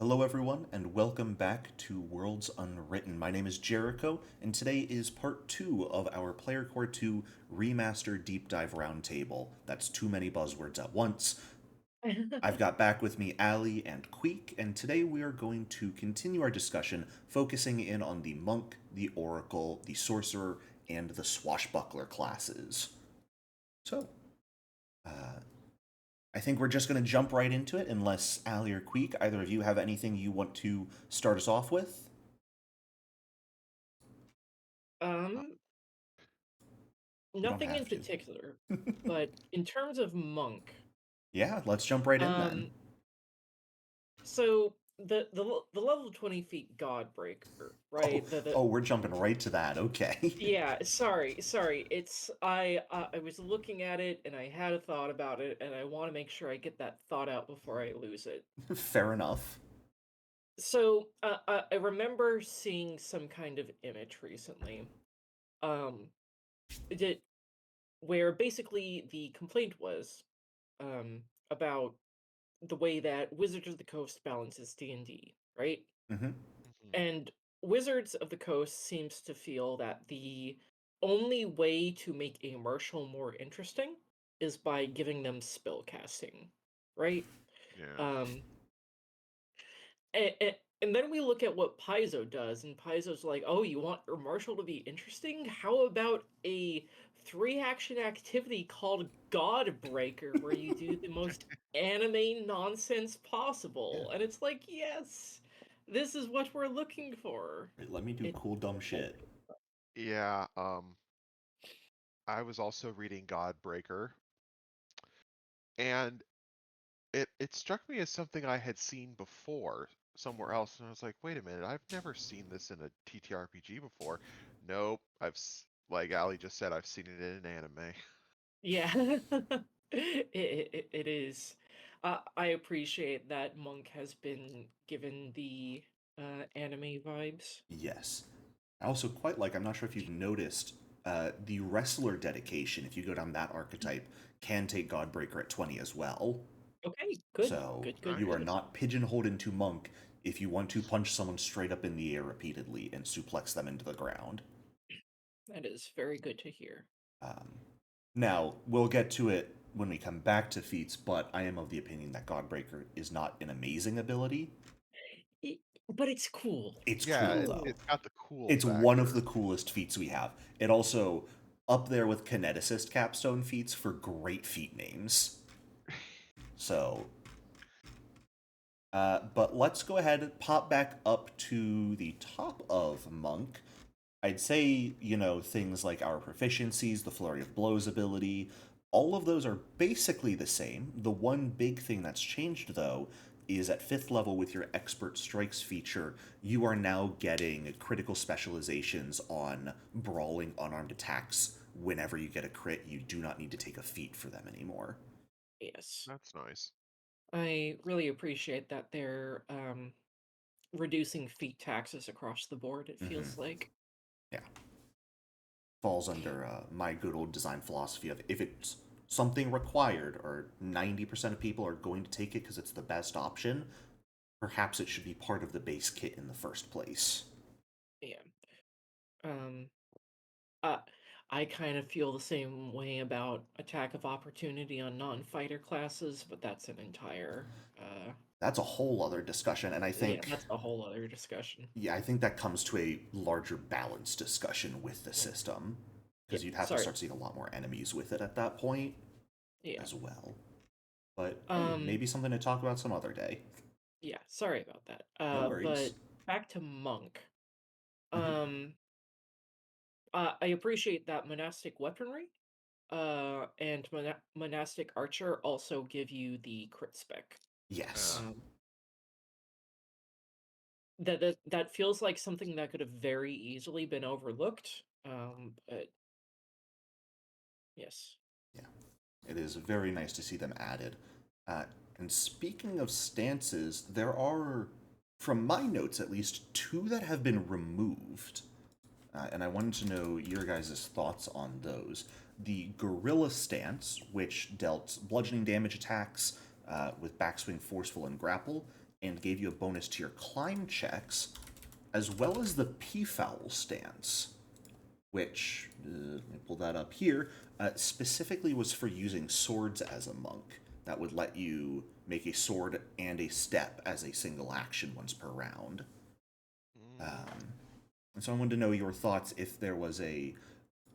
Hello, everyone, and welcome back to Worlds Unwritten. My name is Jeriko, and today is part 2 of our Player Core 2 Remaster Deep Dive Roundtable. That's too many buzzwords at once. I've got back with me Ali and Queek, and today we are going to continue our discussion focusing in on the Monk, the Oracle, the Sorcerer, and the Swashbuckler classes. So, uh, I think we're just going to jump right into it, unless Ali or Queek, either of you have anything you want to start us off with? Um, You don't Nothing in have to. particular, but in terms of Monk, Yeah, let's jump right in then. um, so the level 20 feet God Breaker, Oh, right? The oh, we're jumping right to that. Okay. Yeah, sorry. It's I was looking at it and I had a thought about it, and I want to make sure I get that thought out before I lose it. Fair enough. So, I remember seeing some kind of image recently, um, that where basically the complaint was, um, about the way that Wizards of the Coast balances D&D, right? Hmm. Mhm. And Wizards of the Coast seems to feel that the only way to make a martial more interesting is by giving them spell casting, right? Yeah. Um, and then we look at what Paizo does, and Paizo's like, oh, you want your martial to be interesting? How about a three-action activity called Godbreaker, where you do the most anime nonsense Yeah. possible? And it's like, yes, this is what we're looking for. Right, let me do It, cool, dumb shit. Yeah, I was also reading Godbreaker, and it struck me as something I had seen before somewhere else, and I was like, wait a minute, I've never seen this in a TTRPG before. Nope, like Ali just said, I've seen it in an anime. yeah, it is. I appreciate that Monk has been given the anime vibes. Yes. I also quite like, I'm not sure if you've noticed, the wrestler dedication, if you go down that archetype, can take Godbreaker at 20 as well. Okay, So you are Nice. good. not pigeonholed into Monk if you want to punch someone straight up in the air repeatedly and suplex them into the ground. That is very good to hear. Um, Now, we'll get to it when we come back to feats, but I am of the opinion that Godbreaker is not an amazing ability. I- but it's cool. It's Yeah, cool, it, Cool. though. it's got the cool It's one of the factor. coolest feats we have. It also up there with Kineticist capstone feats for great feat names. So, but let's go ahead and pop back up to the top of Monk. I'd say, things like our proficiencies, the Flurry of Blows ability, all of those are basically the same. The one big thing that's changed, though, is at 5th level with your Expert Strikes feature, you are now getting critical specializations on brawling unarmed attacks. Whenever you get a crit, you do not need to take a feat for them anymore. Yes. That's nice. I really appreciate that they're reducing feat taxes across the board, it Hmm. feels like. Yeah. Falls under my good old design philosophy of if it's something required or 90% of people are going to take it because it's the best option, perhaps it should be part of the base kit in the first place. Yeah. Um uh I kind of feel the same way about attack of opportunity on non-fighter classes, but that's an entire That's a whole other discussion, and I yeah, think, that's a whole other discussion. yeah, I think that comes to a larger balance discussion with the Mm. system Yeah, because you'd have to sorry. start seeing a lot more enemies with it at that point Yeah. as well. But hey, Um maybe something to talk about some other day. yeah, sorry about that. No But worries. back to Monk. Hmm. Um I appreciate that monastic weaponry. And monastic archer also give you the crit spec. Yes. Yeah. Um, that feels like something that could have very easily been overlooked. But yes. Yeah. It is very nice to see them added. Uh, and speaking of stances, there are, from my notes at least, two that have been removed. And I wanted to know your guys' thoughts on those. The Gorilla stance, which dealt bludgeoning damage attacks with backswing, forceful, and grapple, and gave you a bonus to your climb checks, as well as the peafowl stance, which, let me pull that up here, specifically was for using swords as a monk. That would let you make a sword and a step as a single action once per round. And so I wanted to know your thoughts if there was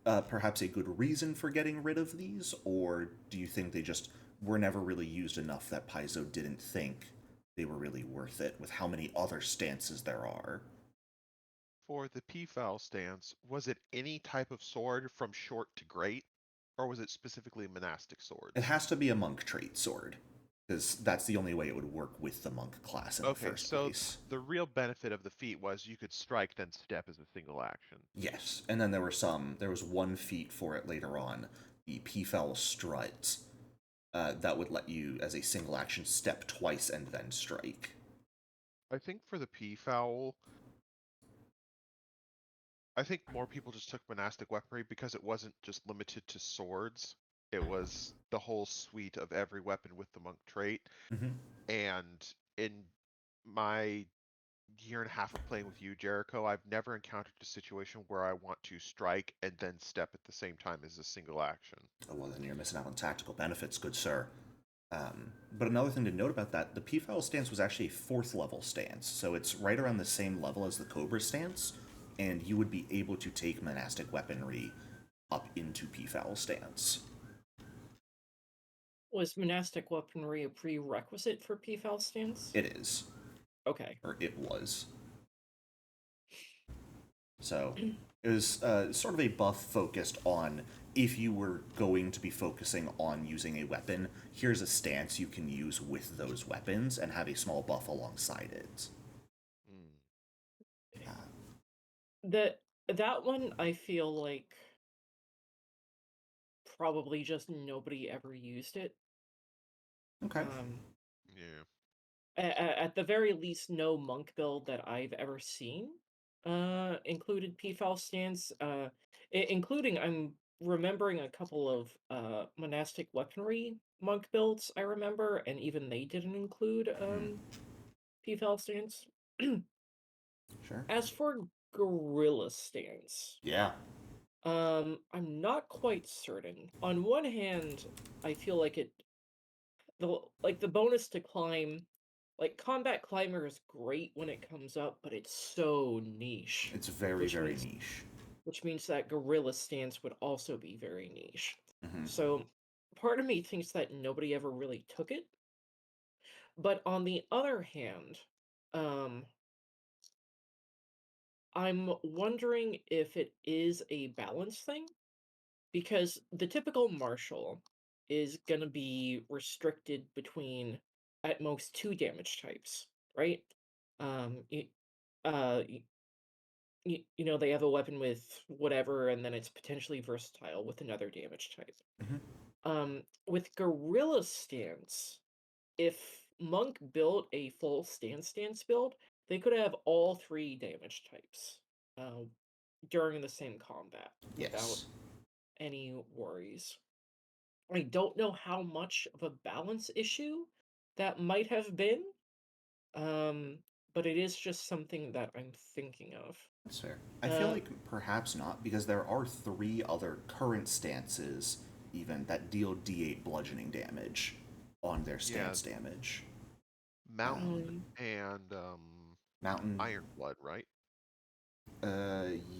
perhaps a good reason for getting rid of these, or do you think they just were never really used enough that Paizo didn't think they were really worth it with how many other stances there are? For the peafowl stance, was it any type of sword from short to great, or was it specifically monastic It swords? has to be a monk trait sword, because that's the only way it would work with the monk class in the Okay, first so place. the real benefit of the feat was you could strike then step as a single action. Yes, and then there was one feat for it later on, the Peafowl Strut, that would let you, as a single action, step twice and then strike. I think for the peafowl, I think more people just took monastic weaponry because it wasn't just limited to swords. It was the whole suite of every weapon with the monk trait. Mm-hmm. And in my year and a half of playing with you, Jericho, I've never encountered a situation where I want to strike and then step at the same time as a single action. Oh, well, then you're missing out on tactical benefits, good sir. But another thing to note about that, the Peafowl stance was actually a 4th level stance, so it's right around the same level as the Cobra stance, and you would be able to take monastic weaponry up into Peafowl stance. Was monastic weaponry a prerequisite for Peafowl stance? It is, Okay. or it was. So it was sort of a buff focused on if you were going to be focusing on using a weapon, here's a stance you can use with those weapons and have a small buff alongside it. That one I feel like probably just nobody ever used it. Okay. Yeah. At the very least, no monk build that I've ever seen included Peafowl stance. Including, I'm remembering a couple of monastic weaponry monk builds I remember, and even they didn't include Peafowl stance. Sure. As for gorilla stance, Yeah. I'm not quite certain. On one hand, I feel like the bonus to climb, like combat climber is great when it comes up, but it's so niche, It's very, which very means niche. which means that gorilla stance would also be very niche. Mm-hmm. So part of me thinks that nobody ever really took it. But on the other hand, um, I'm wondering if it is a balance thing because the typical martial is going to be restricted between at most 2 damage types, right? You, you, they have a weapon with whatever, and then it's potentially versatile with another damage type. Mm-hmm. With gorilla stance, if monk built a full stance build, they could have all 3 damage types uh, during the same combat without Yes. any worries. I don't know how much of a balance issue that might have been, um, but it is just something that I'm thinking of. That's fair. I feel Uh, like perhaps not, because there are 3 other current stances, even, that deal d8 bludgeoning damage on their Yeah, stance damage. Mountain um, and Mountain, Iron Blood, right?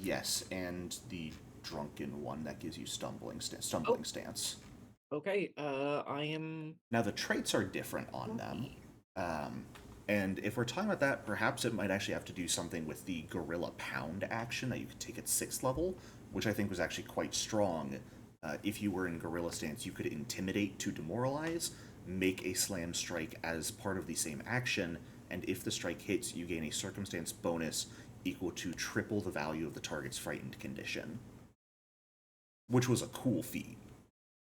yes, and the drunken one that gives you oh, stumbling stance. okay. I am Now the traits are different on them, lucky. um, and if we're talking about that, perhaps it might actually have to do something with the Gorilla Pound action that you could take at 6th level, which I think was actually quite strong. If you were in Gorilla stance, you could intimidate to demoralize, make a slam strike as part of the same action, and if the strike hits, you gain a circumstance bonus equal to triple the value of the target's frightened condition, which was a cool feat.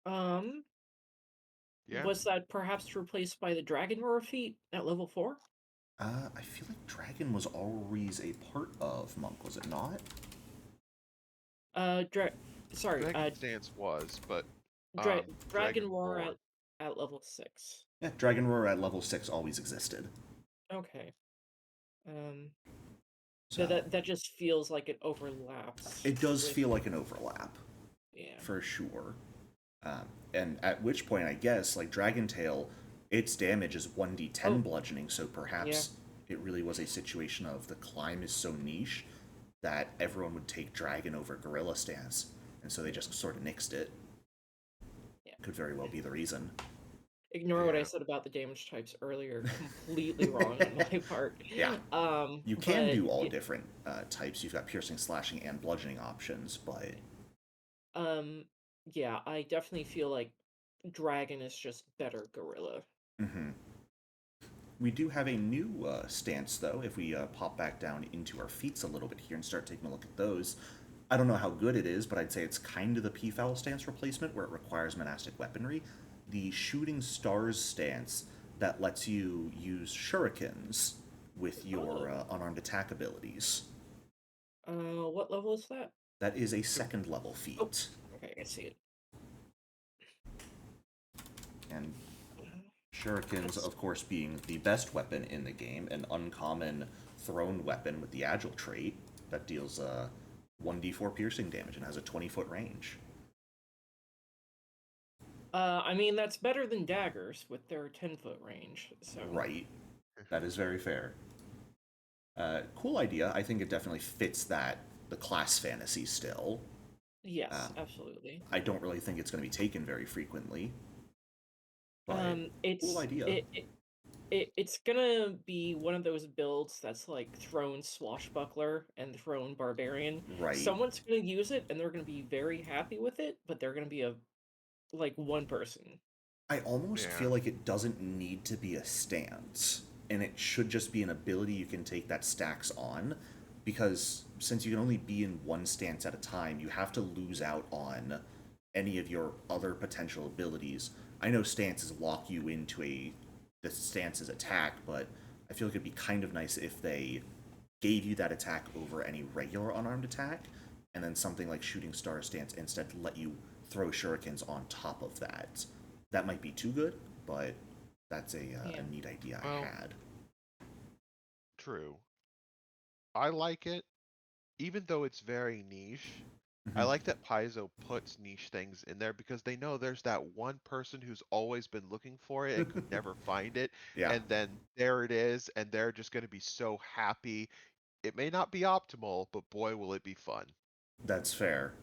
Um, Yeah. was that perhaps replaced by the Dragon Roar feat at level 4? I feel like Dragon was always a part of Monk, was it not? Uh, dra- sorry, Dragon Stance was, but Dragon Dragon Roar Roar. at level 6. Yeah, Dragon Roar at level 6 always existed. Okay. So That just feels like it overlaps it does with feel like an overlap, yeah. for sure. And at which point, I guess, like Dragon Tail, its damage is 1d10 Oh, bludgeoning, so yeah. perhaps it really was a situation of the climb is so niche that everyone would take Dragon over Gorilla stance, and so they just sort of nixed it. Yeah. Could very well be the reason. Ignore what I Yeah. said about the damage types earlier. Completely wrong on my part. Yeah, you can But do all different types. You've got piercing, slashing, and bludgeoning options, but um, yeah, I definitely feel like Dragon is just better gorilla. mhm. We do have a new stance, though, if we pop back down into our feats a little bit here and start taking a look at those. I don't know how good it is, but I'd say it's kind of the P-Foul stance replacement where it requires monastic weaponry. The Shooting Stars stance that lets you use shurikens with your Oh, unarmed attack abilities. what level is that? That is a second level Oh, feat. okay, I see it. And Uh, shurikens, That's of course, being the best weapon in the game, an uncommon thrown weapon with the agile trait that deals 1d4 piercing damage and has a 20-foot range. I mean that's better than daggers with their 10-foot range. So Right. That is very fair. Cool idea. I think it definitely fits the class fantasy still. yes, absolutely. I don't really think it's going to be taken very frequently, but cool It's idea. it's gonna be one of those builds that's like thrown swashbuckler and thrown barbarian. Right. Someone's gonna use it and they're gonna be very happy with it, but they're gonna be a like one person. I almost Yeah. feel like it doesn't need to be a stance, and it should just be an ability you can take that stacks on, because since you can only be in one stance at a time, you have to lose out on any of your other potential abilities. I know stances lock you into the stance's attack, but I feel like it'd be kind of nice if they gave you that attack over any regular unarmed attack, and then something like Shooting Star stance instead let you throw shurikens on top of that. That might be too good, but that's a Yeah. neat idea I Well, had. true. I like it, even though it's very niche. I Hmm. like that Paizo puts niche things in there because they know there's that one person who's always been looking for it and could never find it, Yeah, and then there it is, and they're just going to be so happy. It may not be optimal, but boy, will it be fun. that's fair.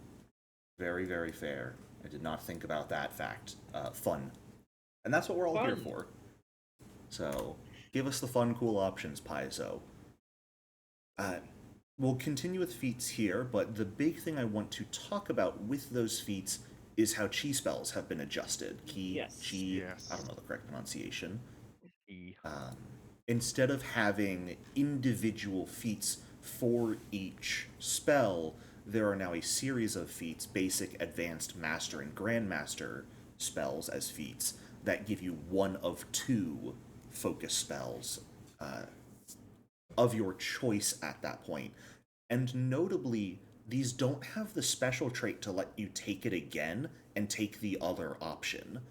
Very, very fair. I did not think about that fact. Fun. And that's what we're all here Fun. for. So, give us the fun, cool options, Paizo. Uh, we'll continue with feats here, but the big thing I want to talk about with those feats is how chi spells have been adjusted. Ki, Yes. chi, I don't Yes. know the correct pronunciation. E. Instead of having individual feats for each spell, there are now a series of feats, basic, advanced, master, and grandmaster spells as feats that give you one of two focus spells of your choice at that point. And notably, these don't have the special trait to let you take it again and take the other option,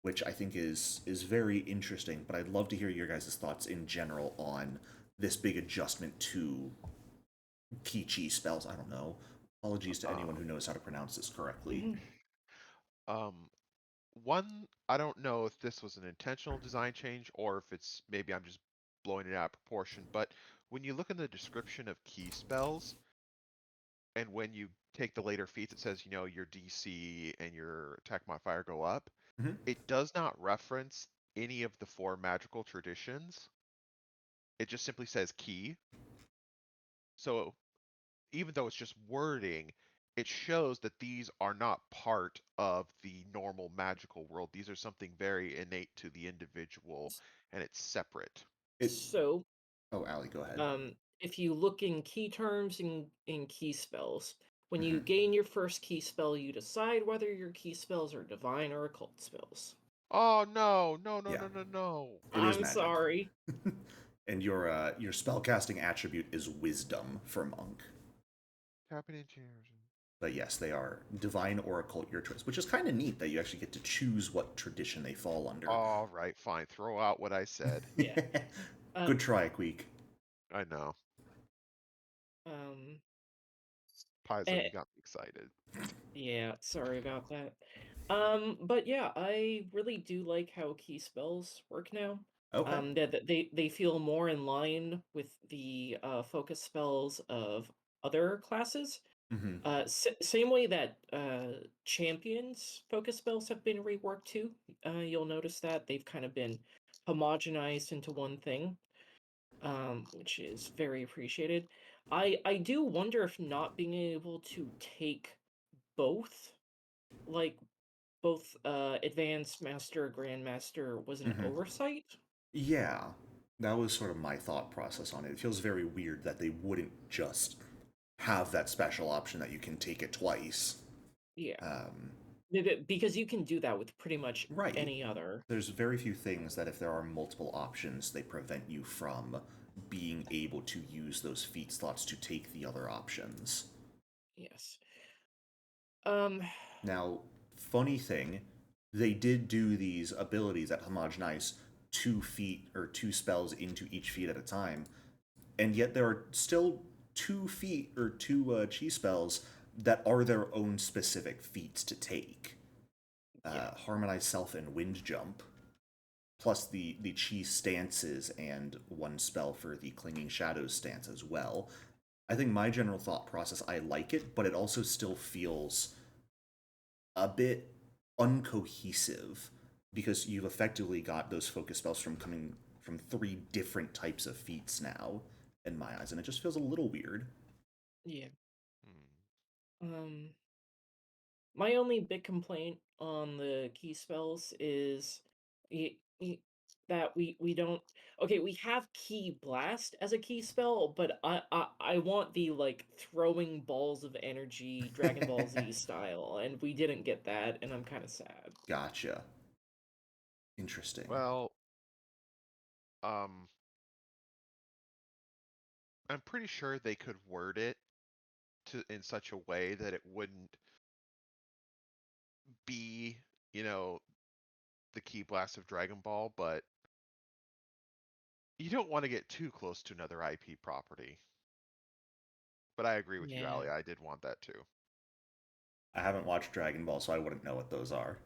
which I think is very interesting. But I'd love to hear your guys' thoughts in general on this big adjustment to Kichi spells. I don't know. Apologies to anyone who Um, knows how to pronounce this correctly. Mhm. um, One, I don't know if this was an intentional design change or if it's maybe I'm just blowing it out of proportion, but when you look in the description of key spells, and when you take the later feats, it says, your DC and your attack modifier go up. Mm-hmm. It does not reference any of the four magical traditions. It just simply says key. So even though it's just wording, it shows that these are not part of the normal magical world. These are something very innate to the individual, and it's separate. It. So, Oh, Allie, go ahead. if you look in key terms in key spells, when you Mm-hmm. gain your first key spell, you decide whether your key spells are divine or occult spells. Oh no, no, no, Yeah, no, no, no. it is I'm magic. sorry. And your spellcasting attribute is wisdom for monk. Tapping into yours. But yes, they are divine or occult, your choice, which is kind of neat that you actually get to choose what tradition they fall under. All right, fine. Throw out what I said. Yeah. Uh, Good try, Queek. I know. um, Paizo, eh, you got me excited. yeah, sorry about that. But yeah, I really do like how key spells work now. Okay. That they feel more in line with the focus spells of other classes. Mm-hmm. Same way that champions focus spells have been reworked too. You'll notice that they've kind of been homogenized into one thing, which is very appreciated. I do wonder if not being able to take both, like both advanced master, grandmaster, was an Mm-hmm. oversight. Yeah, that was sort of my thought process on it. It feels very weird that they wouldn't just have that special option that you can take it twice. Yeah, Um, because you can do that with pretty much right. any other. There's very few things that if there are multiple options, they prevent you from being able to use those feat slots to take the other options. Yes. Um. Now, funny thing, they did do these abilities that homogenize 2 feet or 2 spells into each feat at a time, and yet there are still 2 feet or two chi spells that are their own specific feats to take. Yeah. Harmonize Self and Wind Jump, plus the chi stances and one spell for the Clinging Shadows stance as well. I think my general thought process, I like it, but it also still feels a bit uncohesive because you've effectively got those focus spells from coming from 3 different types of feats now in my eyes, and it just feels a little weird. Yeah. Hmm. Um. My only big complaint on the key spells is y- y- that we don't. Okay, we have Key Blast as a key spell, but I want the like throwing balls of energy Dragon Ball Z style, and we didn't get that, and I'm kind of sad. Gotcha. Interesting. Well, um, I'm pretty sure they could word it to in such a way that it wouldn't be, you know, the key blast of Dragon Ball, but you don't want to get too close to another IP property. But I agree with you, Yeah. Ali. I did want that too. I haven't watched Dragon Ball, so I wouldn't know what those are.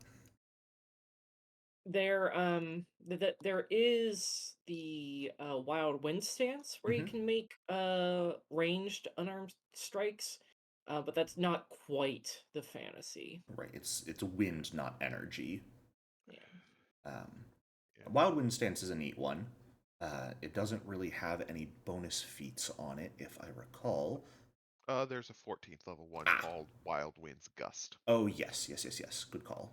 There is the Wild Wind stance where you Mm-hmm. can make ranged unarmed strikes, but that's not quite the fantasy. Right, it's wind, not energy. Yeah. Um, Yeah. Wild Wind Stance is a neat one. It doesn't really have any bonus feats on it, if I recall. There's a 14th level one Ah, called Wild Wind's Gust. oh yes, yes, yes, yes. Good call.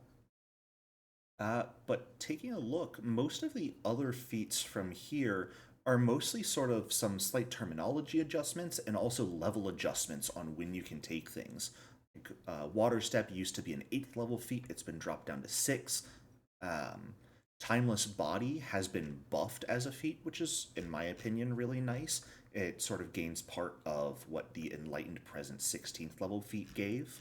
But taking a look, most of the other feats from here are mostly sort of some slight terminology adjustments and also level adjustments on when you can take things. Water Step used to be an 8th level feat, it's been dropped down to 6. Um, Timeless Body has been buffed as a feat, which is, in my opinion, really nice. It sort of gains part of what the Enlightened Present 16th level feat gave.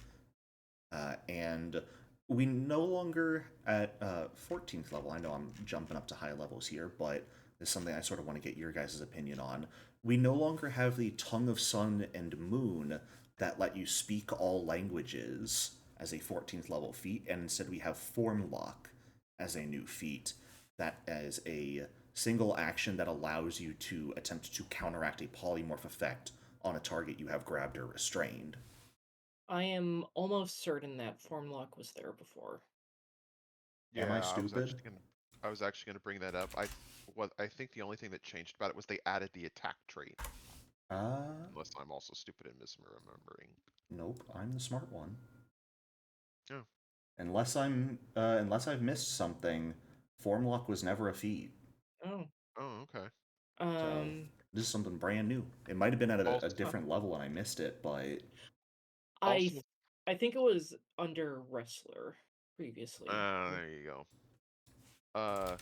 And we no longer at 14th level. I know I'm jumping up to high levels here, but this is something I sort of want to get your guys' opinion on. We no longer have the Tongue of Sun and Moon that let you speak all languages as a 14th level feat, and instead we have Form Lock as a new feat that is a single action that allows you to attempt to counteract a polymorph effect on a target you have grabbed or restrained. I am almost certain that Formlock was there before. Am I Yeah, stupid? I was actually gonna bring that up. I think the only thing that changed about it was they added the attack trait. Uh, Unless I'm also stupid and misremembering. Nope, I'm the smart one. Oh, Unless I've missed something, Formlock was never a feat. Oh. oh, okay. So Um. this is something brand new. It might have been at a Also, different level and I missed it, but I th- also, I think it was under Wrestler previously. there you go. Uh,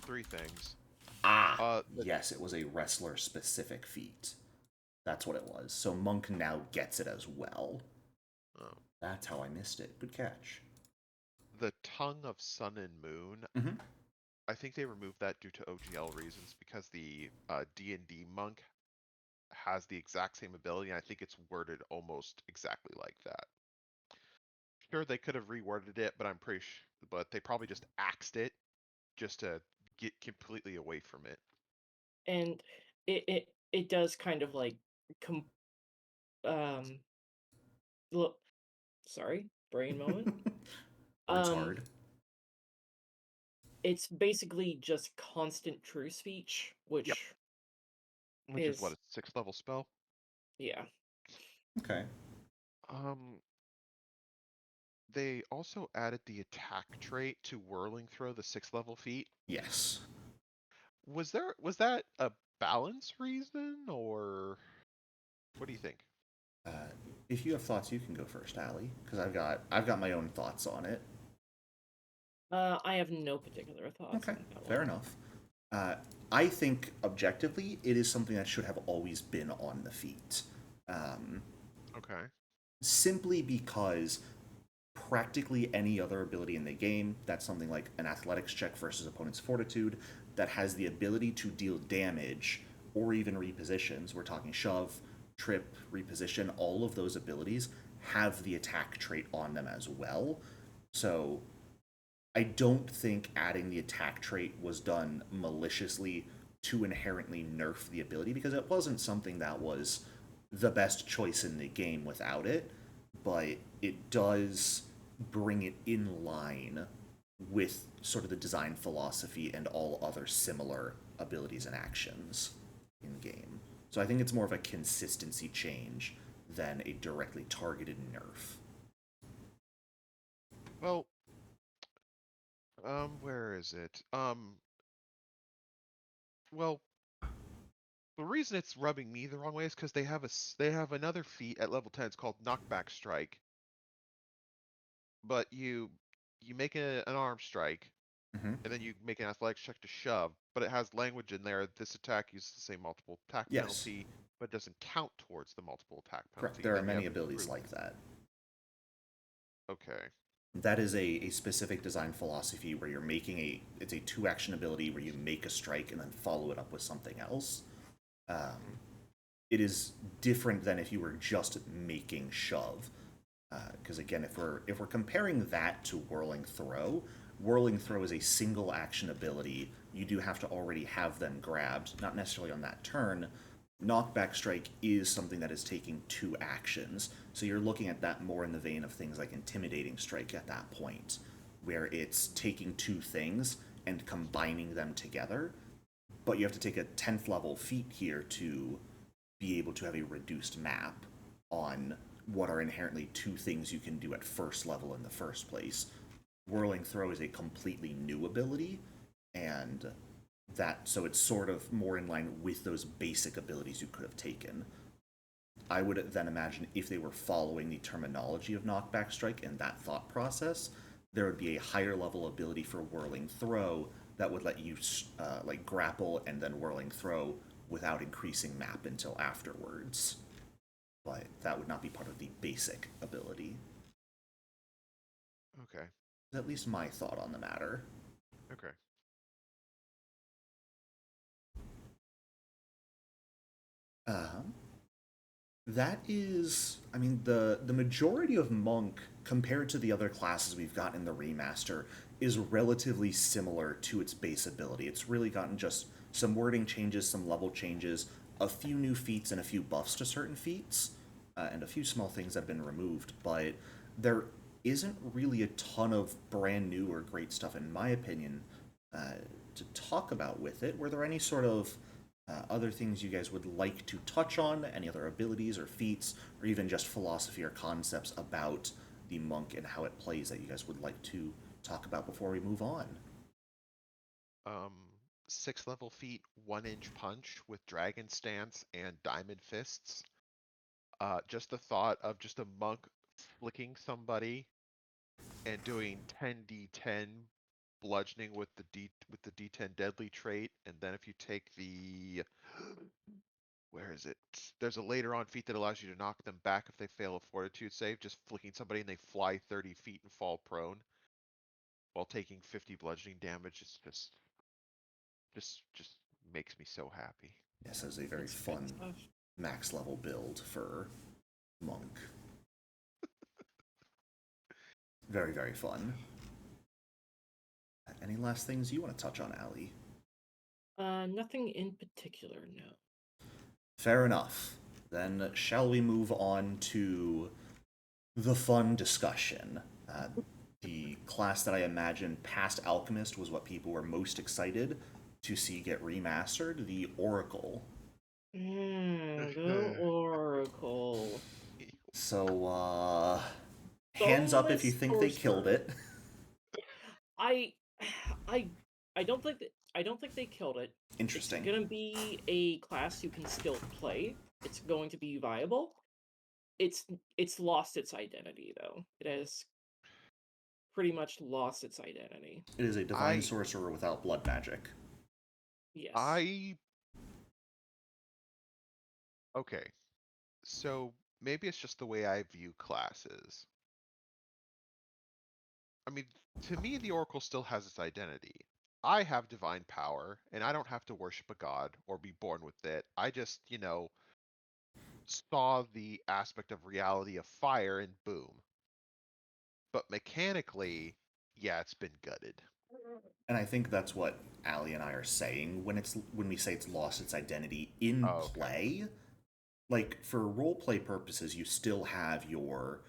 3 things. The yes, it was a wrestler specific feat. That's what it was. So Monk now gets it as well. oh, That's how I missed it. Good catch. the tongue of sun and moon. Mm-hmm. I think they removed that due to OGL reasons because the D&D monk has the exact same ability, and I think it's worded almost exactly like that. Sure, they could have reworded it, but I'm pretty sure, but they probably just axed it just to get completely away from it. And it does kind of like um look, sorry, brain moment. Words Um hard. it's basically just constant true speech, Yep. which Which is what, is, a 6th level spell? yeah. Okay. Um, they also added the attack trait to Whirling Throw, the 6th level feat. Yes. Was that a balance reason, or what do you think? Uh, if you have thoughts, you can go first, Allie, because I've got my own thoughts on it. I have no particular thoughts Okay, on that fair one. enough. Uh, I think objectively, it is something that should have always been on the feet. Um, Okay. Simply because practically any other ability in the game, that's something like an athletics check versus opponent's fortitude, that has the ability to deal damage or even repositions. We're talking shove, trip, reposition, all of those abilities have the attack trait on them as well. So I don't think adding the attack trait was done maliciously to inherently nerf the ability, because it wasn't something that was the best choice in the game without it, but it does bring it in line with sort of the design philosophy and all other similar abilities and actions in game. So I think it's more of a consistency change than a directly targeted nerf. Well, where is it? Well, the reason it's rubbing me the wrong way is because they have another feat at level 10. It's called Knockback Strike, but you make an arm strike, Mm-hmm. and then you make an athletics check to shove, but it has language in there. This attack uses the same multiple attack Yes, penalty, but doesn't count towards the multiple attack correct. penalty. And There are then you many have abilities proof. like that. Okay. That is a specific design philosophy where you're making it's a two action ability where you make a strike and then follow it up with something else. Hmm. It is different than if you were just making shove. Because again, if we're comparing that to whirling throw is a single action ability. You do have to already have them grabbed, not necessarily on that turn. Knockback strike is something that is taking two actions, so you're looking at that more in the vein of things like intimidating strike at that point, where it's taking two things and combining them together. But you have to take a 10th level feat here to be able to have a reduced map on what are inherently two things you can do at first level in the first place. Whirling Throw is a completely new ability, and so it's sort of more in line with those basic abilities you could have taken. I would then imagine if they were following the terminology of Knockback Strike and that thought process, there would be a higher level ability for Whirling Throw that would let you like grapple and then Whirling Throw without increasing map until afterwards. But that would not be part of the basic ability. Okay. At least my thought on the matter. Okay. Um, that is, I mean, the majority of monk compared to the other classes we've gotten in the remaster is relatively similar to its base ability. It's really gotten just some wording changes, some level changes, a few new feats, and a few buffs to certain feats, and a few small things that have been removed. But there isn't really a ton of brand new or great stuff, in my opinion, uh, to talk about with it. Were there any sort of other things you guys would like to touch on, any other abilities or feats, or even just philosophy or concepts about the monk and how it plays that you guys would like to talk about before we move on? Um, 6th level feat, 1-inch punch with dragon stance and diamond fists. Just the thought of just a monk flicking somebody and doing 10d10 bludgeoning with the d10 deadly trait, and then if you take the where is it? There's a later on feat that allows you to knock them back if they fail a fortitude save, just flicking somebody and they fly 30 feet and fall prone while taking 50 bludgeoning damage. It's just Just makes me so happy. This is a very It's good fun stuff. max level build for Monk. Very, very fun. Any last things you want to touch on, Allie? Nothing in particular, no. Fair enough. Then shall we move on to the fun discussion? The class that I imagine past Alchemist was what people were most excited to see get remastered, the Oracle. The Oracle. So, hands up if you Soulless think they killed Sorcerer. it. I, I, I don't think they killed it. It's Interesting. gonna be a class you can still play. It's going to be viable. It's lost its identity though. It has pretty much lost its identity. It is a divine I sorcerer without blood magic. Yes. I okay. So maybe it's just the way I view classes. I mean, to me, the Oracle still has its identity. I have divine power, and I don't have to worship a god or be born with it. I just, saw the aspect of reality of fire and boom. But mechanically, yeah, it's been gutted. And I think that's what Allie and I are saying when we say it's lost its identity in Oh, okay. play. Like for roleplay purposes, you still have your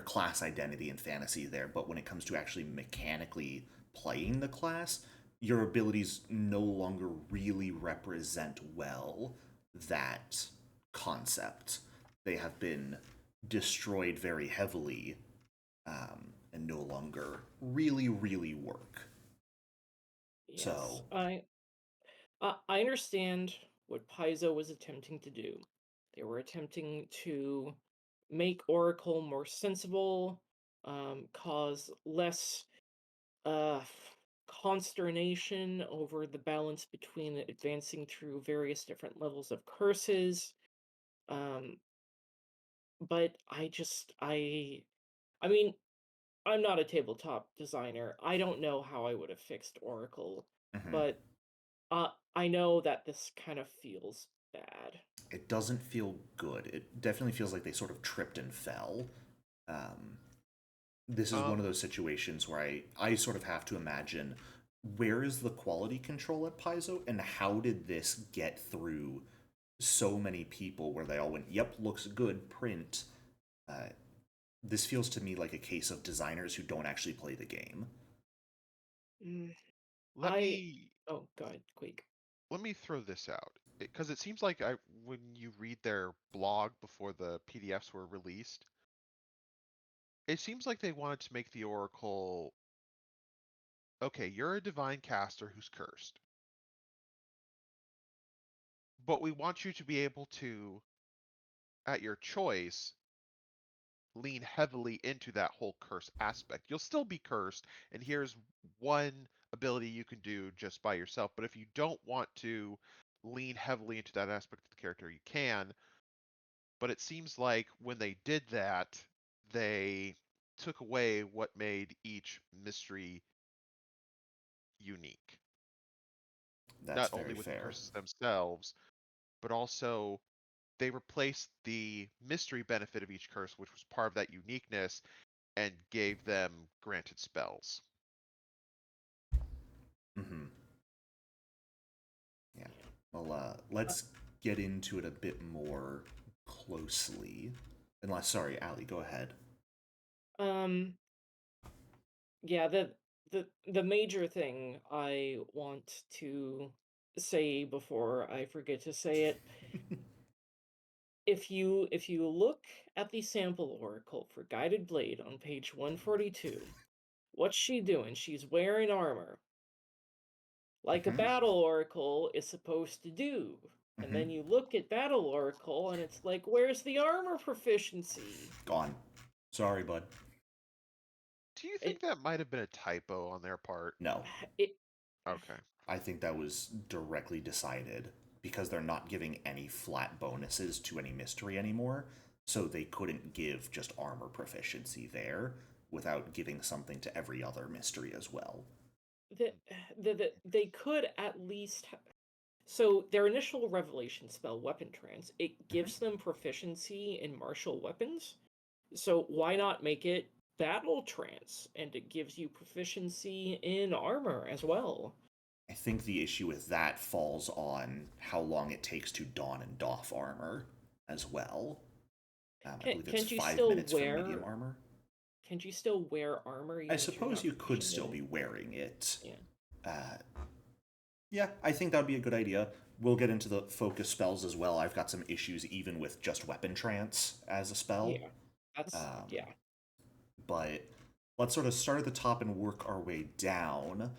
class identity and fantasy there, but when it comes to actually mechanically playing the class, your abilities no longer really represent well that concept. They have been destroyed very heavily and no longer really, really work. Yes. So, I understand what Paizo was attempting to do. They were attempting to make Oracle more sensible, cause less uh, consternation over the balance between advancing through various different levels of curses. Um, but I mean, I'm not a tabletop designer. I don't know how I would have fixed Oracle, mhm. but I know that this kind of feels bad. It doesn't feel good. It definitely feels like they sort of tripped and fell. Um, this is one of Um, those situations where I sort of have to imagine where is the quality control at Paizo and how did this get through so many people where they all went, yep, looks good, print. Uh, this feels to me like a case of designers who don't actually play the game. Mm, let I me oh god, Quake. let me throw this out because it seems like when you read their blog before the PDFs were released, it seems like they wanted to make the Oracle, okay, you're a divine caster who's cursed, but we want you to be able to, at your choice, lean heavily into that whole curse aspect. You'll still be cursed, and here's one ability you can do just by yourself. But if you don't want to lean heavily into that aspect of the character, you can. But it seems like when they did that, they took away what made each mystery unique. That's Not only very with the fair. curses themselves, but also they replaced the mystery benefit of each curse, which was part of that uniqueness, and gave them granted spells. Hmm. Yeah. Yeah. Well, Uh, let's get into it a bit more closely. Unless, sorry, Allie, go ahead. um yeah, the major thing I want to say before I forget to say it, if you look at the sample oracle for Guided Blade on page 142, what's she doing? She's wearing armor, like a Hmm. battle oracle is supposed to do. And Hmm. then you look at battle oracle and it's like, where's the armor proficiency? Gone. Sorry, bud. Do you think It that might have been a typo on their part? No. it Okay. I think that was directly decided because they're not giving any flat bonuses to any mystery anymore, so they couldn't give just armor proficiency there without giving something to every other mystery as well. They could at least. So their initial revelation spell, Weapon Trance, it gives them proficiency in martial weapons. So why not make it Battle Trance, and it gives you proficiency in armor as well? I think the issue with that falls on how long it takes to don and doff armor as well. I believe it's Can't you 5 minutes for medium armor. Can't you still wear armor I even if you're suppose not you could proficient still in be it? wearing it. Yeah. Uh, yeah, I think that would be a good idea. We'll get into the focus spells as well. I've got some issues even with just weapon trance as a spell. Yeah. That's Um, yeah. but let's sort of start at the top and work our way down.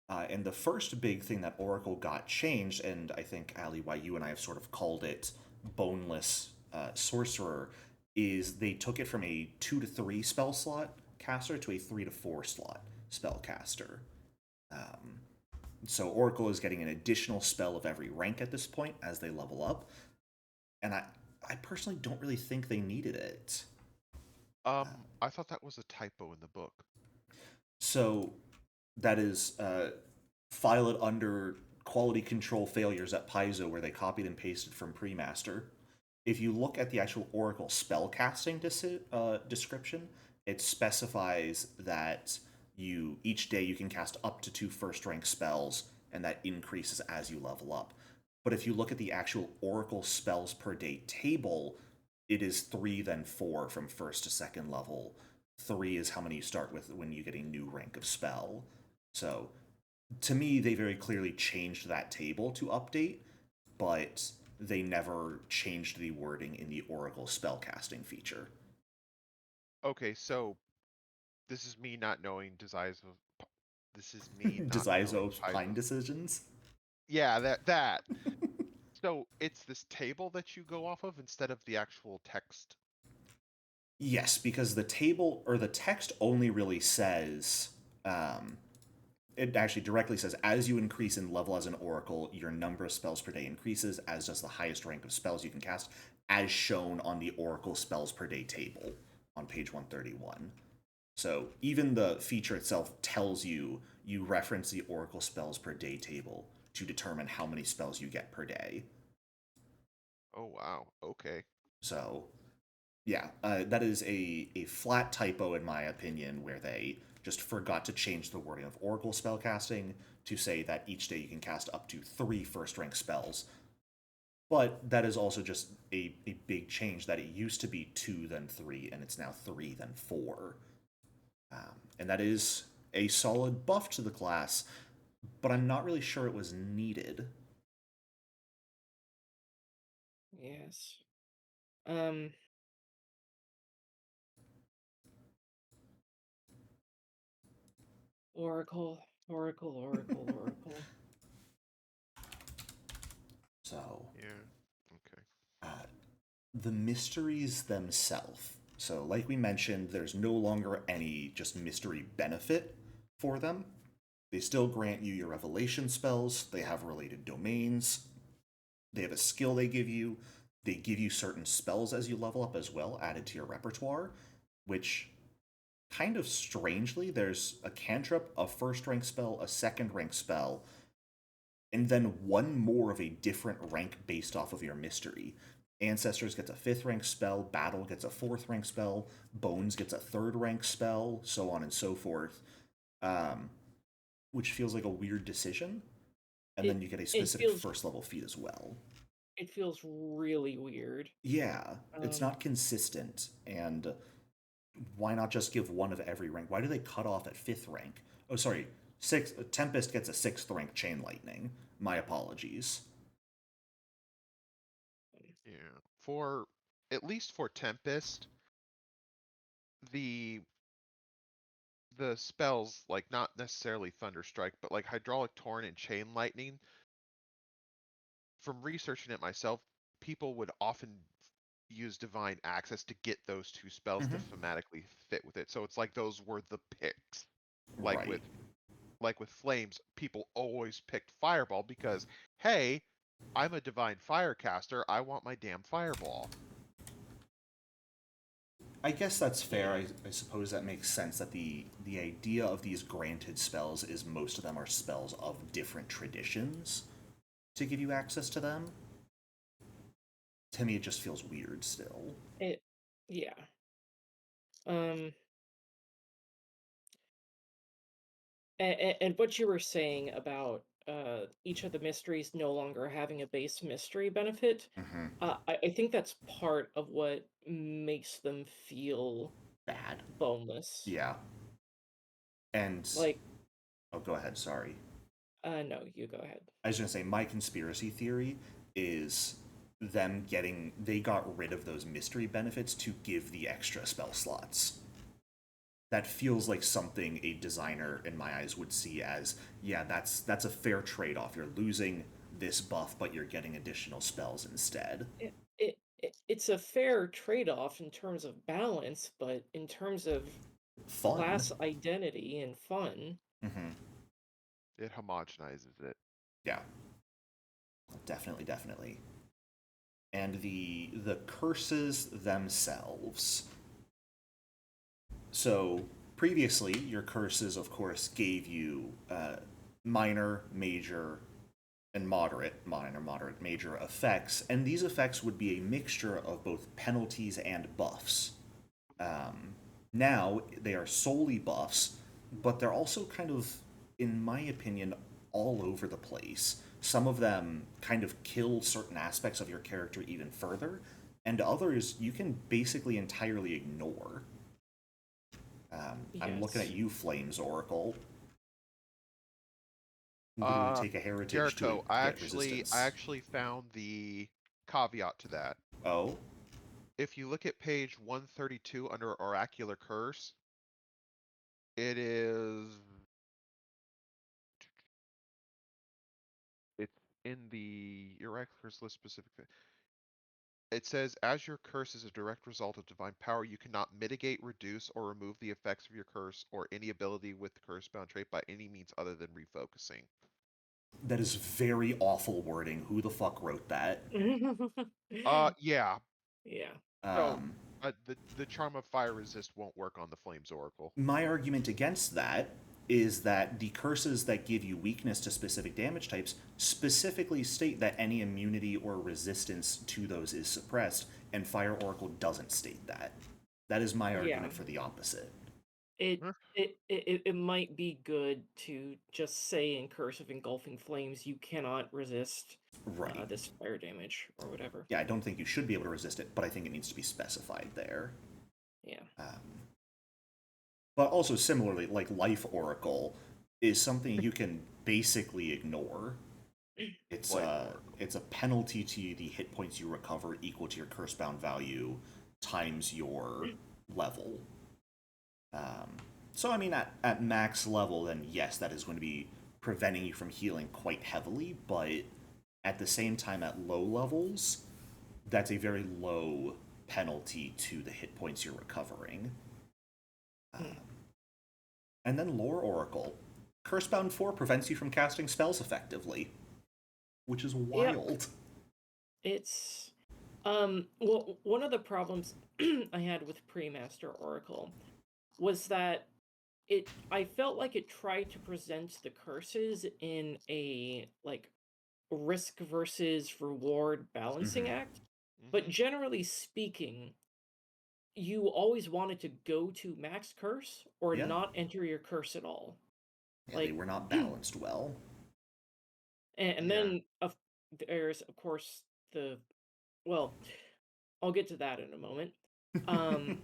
And the first big thing that Oracle got changed, and I think, Ali, why you and I have sort of called it boneless sorcerer, is they took it from a 2 to 3 spell slot caster to a 3 to 4 slot spell caster. Um, so Oracle is getting an additional spell of every rank at this point as they level up, and I personally don't really think they needed it. I thought that was a typo in the book. So that is file it under quality control failures at Paizo, where they copied and pasted from Premaster. If you look at the actual Oracle spellcasting description, it specifies that each day you can cast up to 2 first rank spells, and that increases as you level up. But if you look at the actual Oracle spells per day table, it is 3 then 4 from first to second level. 3 is how many you start with when you get a new rank of spell. So to me, they very clearly changed that table to update, but they never changed the wording in the Oracle spellcasting feature. Okay, so this is me not knowing this is me not knowing Desizo's Pine Paizo's. decisions? Yeah, that. So it's this table that you go off of instead of the actual text. Yes, because the table or the text only really says, it actually directly says, as you increase in level as an oracle, your number of spells per day increases, as does the highest rank of spells you can cast, as shown on the Oracle spells per day table on page 131. So even the feature itself tells you reference the Oracle spells per day table to determine how many spells you get per day. Oh wow. Okay. So yeah, that is a flat typo in my opinion, where they just forgot to change the wording of Oracle spellcasting to say that each day you can cast up to 3 first rank spells. But that is also just a big change, that it used to be 2 then 3, and it's now 3 then 4. And that is a solid buff to the class, but I'm not really sure it was needed. Yes. Um. Oracle, Oracle, Oracle, Oracle. So, Yeah. Okay. the mysteries themselves. So, like we mentioned, there's no longer any just mystery benefit for them. They still grant you your revelation spells, they have related domains, they have a skill they give you, they give you certain spells as you level up as well, added to your repertoire, which kind of strangely, there's a cantrip, a first rank spell, a second rank spell, and then one more of a different rank based off of your mystery. Ancestors gets a 5th rank spell, Battle gets a 4th rank spell, Bones gets a 3rd rank spell, so on and so forth. Um, which feels like a weird decision. And It then you get a it specific feels first level feat as well. it feels really weird. Yeah, it's Um. not consistent. And why not just give one of every rank? Why do they cut off at 5th rank? Oh, sorry. Tempest gets a 6th rank Chain Lightning. My apologies. Yeah. For at least for Tempest, the the spells, like not necessarily Thunderstrike, but like Hydraulic Torrent and Chain Lightning, from researching it myself, people would often use Divine Access to get those two spells to Mm-hmm. thematically fit with it. So it's like those were the picks. Like Right. with like with Flames, people always picked Fireball because, hey, I'm a Divine Firecaster, I want my damn Fireball. I guess that's fair. I suppose that makes sense that the idea of these granted spells is most of them are spells of different traditions to give you access to them. To me, it just feels weird still. It, yeah. Um, and what you were saying about each of the mysteries no longer having a base mystery benefit, Mm-hmm. I think that's part of what makes them feel Bad. boneless. Yeah. And Like, oh, go ahead. Sorry. no, you go ahead. I was gonna say my conspiracy theory is they got rid of those mystery benefits to give the extra spell slots. That feels like something a designer in my eyes would see as, yeah, that's a fair trade-off. You're losing this buff, but you're getting additional spells instead. It's a fair trade-off in terms of balance, but in terms of Fun. class identity and fun, Mm-hmm. It homogenizes it. Yeah, definitely, definitely. And the curses themselves. So previously, your curses, of course, gave you minor, major, and minor, moderate, major effects, and these effects would be a mixture of both penalties and buffs. Now they are solely buffs, but they're also kind of, in my opinion, all over the place. Some of them kind of kill certain aspects of your character even further, and others you can basically entirely ignore. I'm looking at yes. you, Flames Oracle. Literally Uh, take a heritage to Jericho, I get actually I resistance. actually found the caveat to that. Oh, If you look at page 132 under Oracular Curse, it is it's in the Oracular Curse list specific. It says, as your curse is a direct result of divine power, you cannot mitigate, reduce, or remove the effects of your curse or any ability with the curse bound trait by any means other than refocusing. that is very awful wording. Who the fuck wrote that? Yeah. Yeah. So, Um, the charm of fire resist won't work on the Flames Oracle. my argument against that is that the curses that give you weakness to specific damage types specifically state that any immunity or resistance to those is suppressed, and Fire Oracle doesn't state that. That is my Yeah. argument for the opposite. It Huh? it might be good to just say in Cursive Engulfing Flames you cannot resist Right. this fire damage or whatever. Yeah, I don't think you should be able to resist it, but I think it needs to be specified there. Yeah. But also similarly, like Life Oracle is something you can basically ignore. Life Oracle. It's a penalty to the hit points you recover equal to your curse bound value times your level. So I mean, at max level, then yes, that is going to be preventing you from healing quite heavily. But at the same time, at low levels, that's a very low penalty to the hit points you're recovering. Hmm. And then Lore Oracle. Cursebound 4 prevents you from casting spells effectively, which is Yep. wild. It's well, one of the problems I had with Pre-Master Oracle was that I felt like it tried to present the curses in a like risk versus reward balancing Mm-hmm. act, but Hmm. generally speaking, you always wanted to go to max curse or Yeah. not enter your curse at all. Yeah, they Like were not balanced well. and Yeah. then there's of course the well, I'll get to that in a moment. Um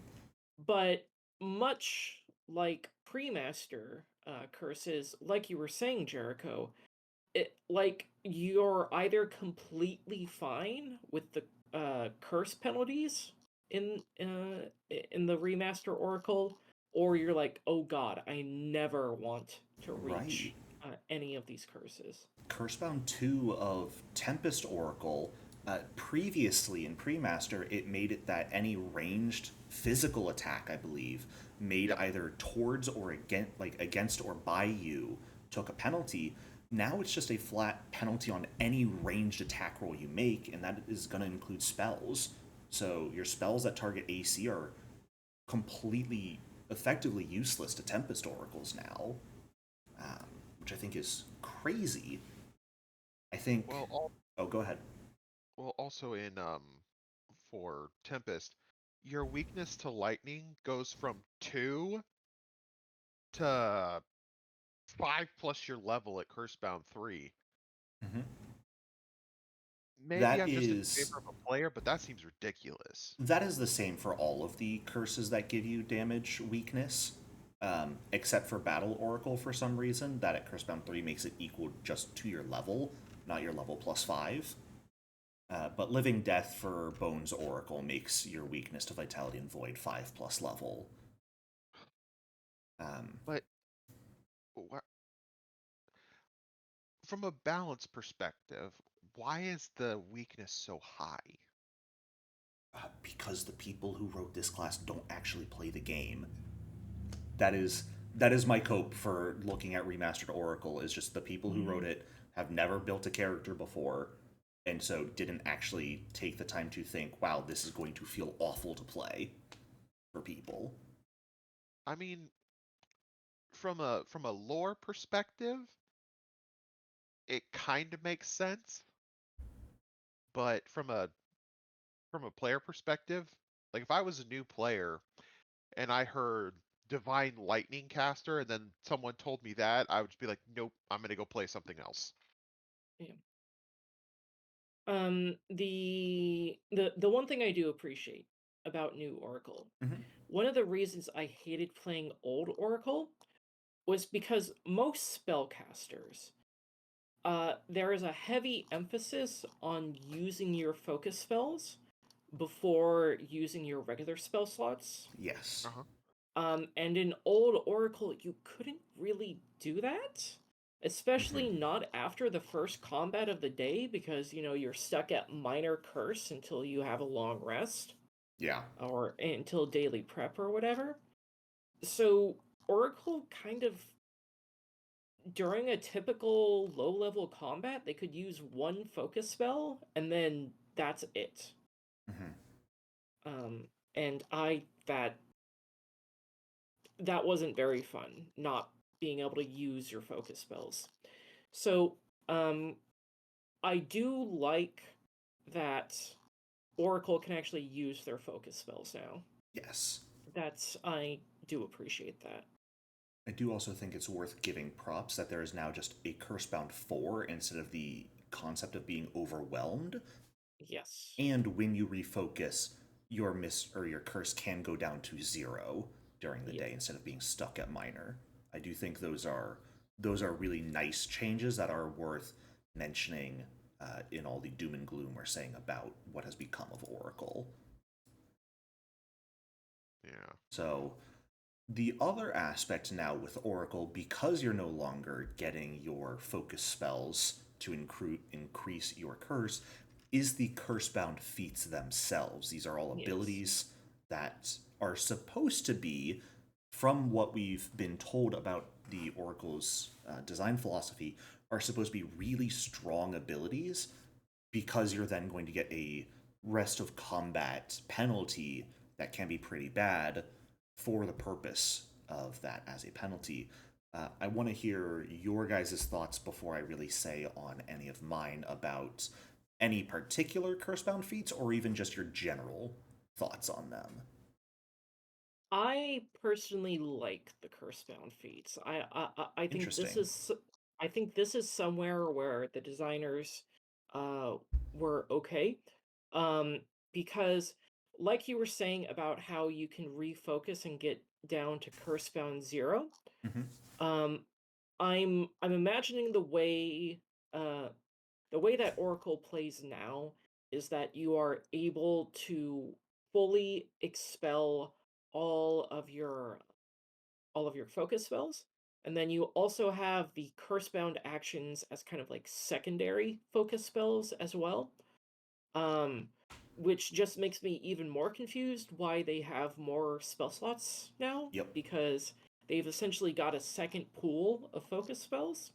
but much like pre-master curses, like you were saying, Jericho, it like you're either completely fine with the curse penalties in the remaster oracle, or you're like, oh god, I never want to Right. reach any of these curses. Cursebound 2 of Tempest Oracle, previously in Premaster, it made it that any ranged physical attack, I believe, made Yep. either towards or against or by you took a penalty. Now it's just a flat penalty on any ranged attack roll you make, and that is going to include spells. So your spells that target AC are completely, effectively useless to Tempest Oracles now, which I think is crazy. I think. Well, Oh, go ahead. also in for Tempest, your weakness to lightning goes from 2 to 5 plus your level at Cursebound 3. Hmm. Maybe That I'm just in is favor of a player, but that seems ridiculous. that is the same for all of the curses that give you damage weakness, except for Battle Oracle for some reason. That at Cursebound 3 makes it equal just to your level, not your level plus 5. But Living Death for Bones Oracle makes your weakness to Vitality and Void 5 plus level. Um, But wha- from a balance perspective, why is the weakness so high? because the people who wrote this class don't actually play the game. That is that is my cope for looking at remastered Oracle. Is just the people who wrote it have never built a character before, and so didn't actually take the time to think, "Wow, this is going to feel awful to play for people." I mean, from a lore perspective, it kind of makes sense, but from a player perspective, like if I was a new player and I heard Divine Lightning Caster and then someone told me that, I would just be like, nope, I'm gonna go play something else. Yeah. The one thing I do appreciate about new Oracle, Mhm. one of the reasons I hated playing old Oracle was because most spellcasters, there is a heavy emphasis on using your focus spells before using your regular spell slots. Yes. Uh-huh. And in old Oracle, you couldn't really do that, Hmm. especially not after the first combat of the day, because you're stuck at minor curse until you have a long rest Yeah. or until daily prep or whatever. So Oracle kind of during a typical low level combat, they could use one focus spell and then that's it. Hmm. Um, and that wasn't very fun, not being able to use your focus spells. So, um, I do like that Oracle can actually use their focus spells now. Yes. I do appreciate that. I do also think it's worth giving props that there is now just a Cursebound 4 instead of the concept of being overwhelmed. Yes. And when you refocus, your miss or your curse can go down to 0 during the Yep. day instead of being stuck at minor. I do think those are really nice changes that are worth mentioning in all the doom and gloom we're saying about what has become of Oracle. Yeah. So the other aspect now with Oracle, because you're no longer getting your focus spells to increase your curse, is the curse-bound feats themselves. These are all Yes. abilities that are supposed to be, from what we've been told about the Oracle's design philosophy, are supposed to be really strong abilities because you're then going to get a rest of combat penalty that can be pretty bad for the purpose of that as a penalty. I want to hear your guys' thoughts before I really say on any of mine about any particular Cursebound feats or even just your general thoughts on them. I personally like the Cursebound feats. I think this Interesting. is I think this is somewhere where the designers uh were okay. Um because like you were saying about how you can refocus and get down to Cursebound 0, Hmm. um I'm imagining uh the way that Oracle plays now is that you are able to fully expel all of your all of your focus spells. And then you also have the curse-bound actions as kind of like secondary focus spells as well. Um, which just makes me even more confused why they have more spell slots now, Yep. because they've essentially got a second pool of focus spells.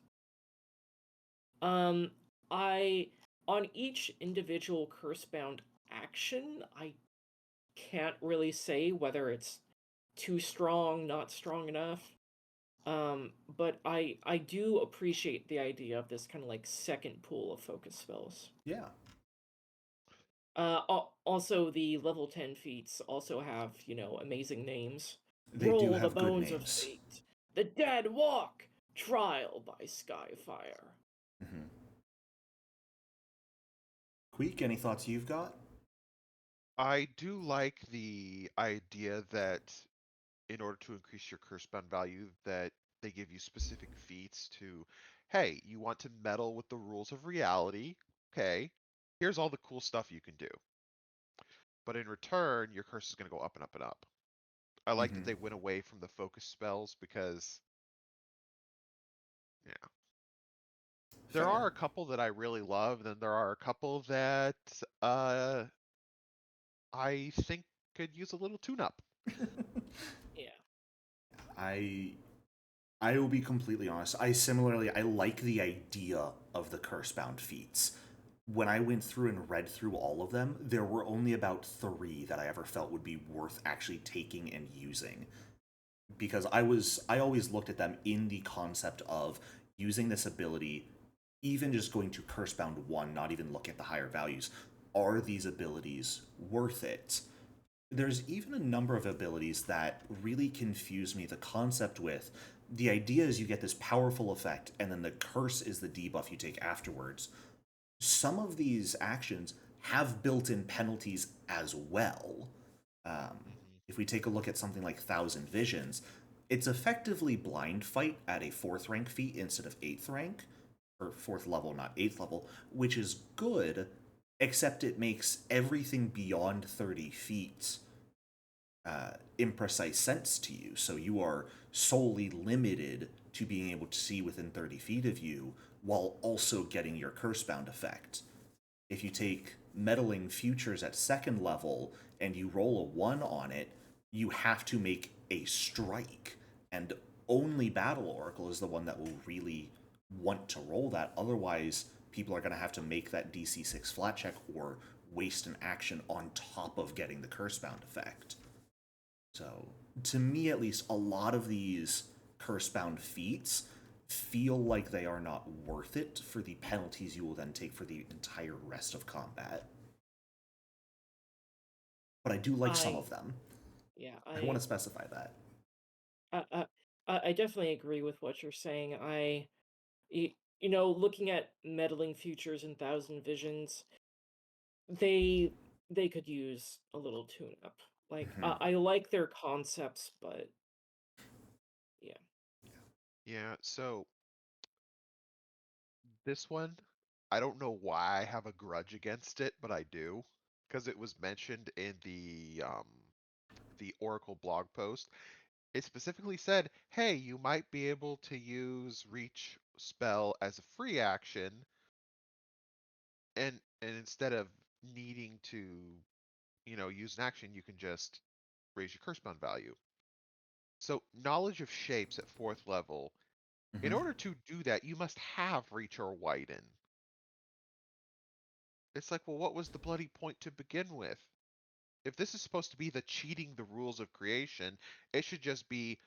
Um, I on each individual curse-bound action, I can't really say whether it's too strong, not strong enough. But I do appreciate the idea of this kind of like second pool of focus spells. Yeah. Also the level 10 feats also have, amazing names. They do Roll the have good Bones of names. Fate. The Dead Walk. Trial by Skyfire. Mm-hmm. Queek, any thoughts you've got? I do like the idea that in order to increase your curse bound value, that they give you specific feats to, hey, you want to meddle with the rules of reality? Okay, here's all the cool stuff you can do. But in return, your curse is going to go up and up and up. I like that Mm-hmm. they went away from the focus spells because, yeah, there Fair. are a couple that I really love, then there are a couple that I think could use a little tune-up. Yeah. I I will be completely honest. I like the idea of the curse-bound feats. When I went through and read through all of them, there were only about 3 that I ever felt would be worth actually taking and using. Because I always looked at them in the concept of using this ability, even just going to curse-bound 1, not even look at the higher values. Are these abilities worth it? There's even a number of abilities that really confuse me. The concept with the idea is you get this powerful effect, and then the curse is the debuff you take afterwards. Some of these actions have built in penalties as well. Um, Mhm. if we take a look at something like Thousand Visions, it's effectively blind fight at a 4th rank feat instead of 8th rank, or 4th level, not 8th level, which is good, except it makes everything beyond 30 feet imprecise sense to you. So you are solely limited to being able to see within 30 feet of you while also getting your curse bound effect. If you take meddling futures at 2nd level and you roll a 1 on it, you have to make a strike. And only Battle Oracle is the one that will really want to roll that. Otherwise, people are going to have to make that DC 6 flat check or waste an action on top of getting the curse bound effect. So, to me at least, a lot of these curse bound feats feel like they are not worth it for the penalties you will then take for the entire rest of combat. But I do like some I of them. yeah, I want to specify that. I I I definitely agree with what you're saying. Looking at meddling futures and Thousand Visions, they they could use a little tune up. Like Mhm. I like their concepts, but yeah. Yeah, so this one, I don't know why I have a grudge against it, but I do, because it was mentioned in the Oracle blog post. It specifically said, "Hey, you might be able to use Reach spell as a free action, and instead of needing to, use an action, you can just raise your curse bound value." So knowledge of shapes at 4th level. In Mhm. order to do that, you must have Reach or Widen. It's like, well, what was the bloody point to begin with? If this is supposed to be the cheating the rules of creation, it should just be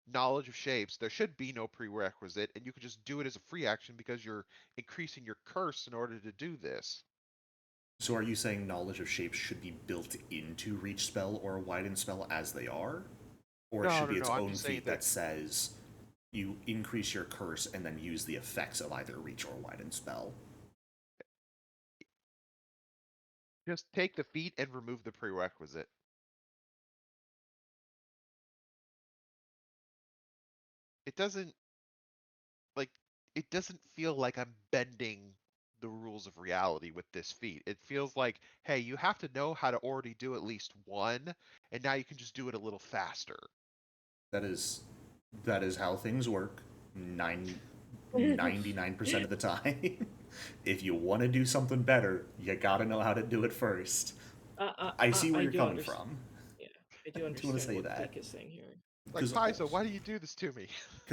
knowledge of shapes. There should be no prerequisite, and you could just do it as a free action because you're increasing your curse in order to do this. So, are you saying knowledge of shapes should be built into Reach spell or a Widen spell as they are? Or it No, should no, be its no. I'm own just saying feat that that says you increase your curse and then use the effects of either Reach or Widen spell? just take the feat and remove the prerequisite. It doesn't like it doesn't feel like I'm bending the rules of reality with this feat. It feels like, hey, you have to know how to already do at least one, and now you can just do it a little faster. That is that is how things work. 99% of the time. If you want to do something better, you got to know how to do it first. I see where I you're do coming understand. from. Yeah, I do I do want to understand say what that. Queek is saying here. Like, Because Paizo, why do you do this to me?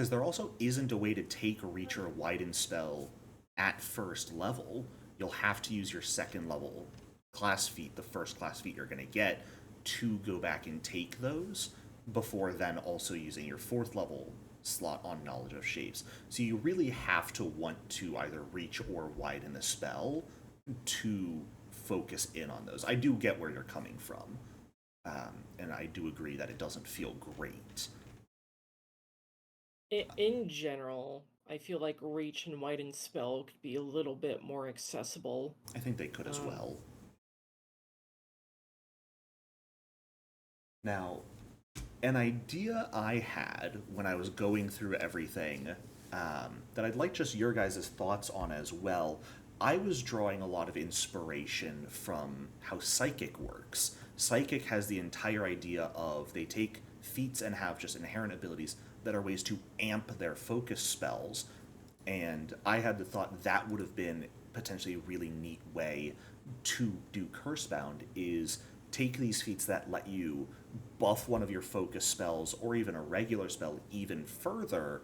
there also isn't a way to take a Reach or Widen spell at 1st level. You'll have to use your 2nd level class feat, the first class feat you're going to get, to go back and take those. before then also using your 4th level slot on Knowledge of Shapes. So you really have to want to either reach or widen the spell to focus in on those. I do get where you're coming from, and I do agree that it doesn't feel great. In general, I feel like reach and widen spell could be a little bit more accessible. I think they could as well. Now, an idea I had when I was going through everything that I'd like just your guys' thoughts on as well. I was drawing a lot of inspiration from how Psychic works. Psychic has the entire idea of they take feats and have just inherent abilities that are ways to amp their focus spells. And I had the thought that would have been potentially a really neat way to do Cursebound is take these feats that let you buff one of your focus spells or even a regular spell even further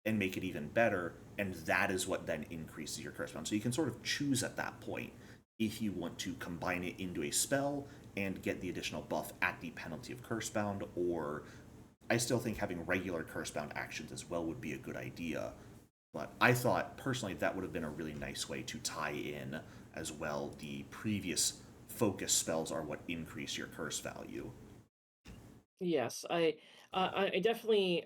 and make it even better, and that is what then increases your Cursebound. So you can sort of choose at that point if you want to combine it into a spell and get the additional buff at the penalty of Cursebound, or I still think having regular Cursebound actions as well would be a good idea. But I thought personally that would have been a really nice way to tie in as well. The previous focus spells are what increase your curse value. Yes, I definitely.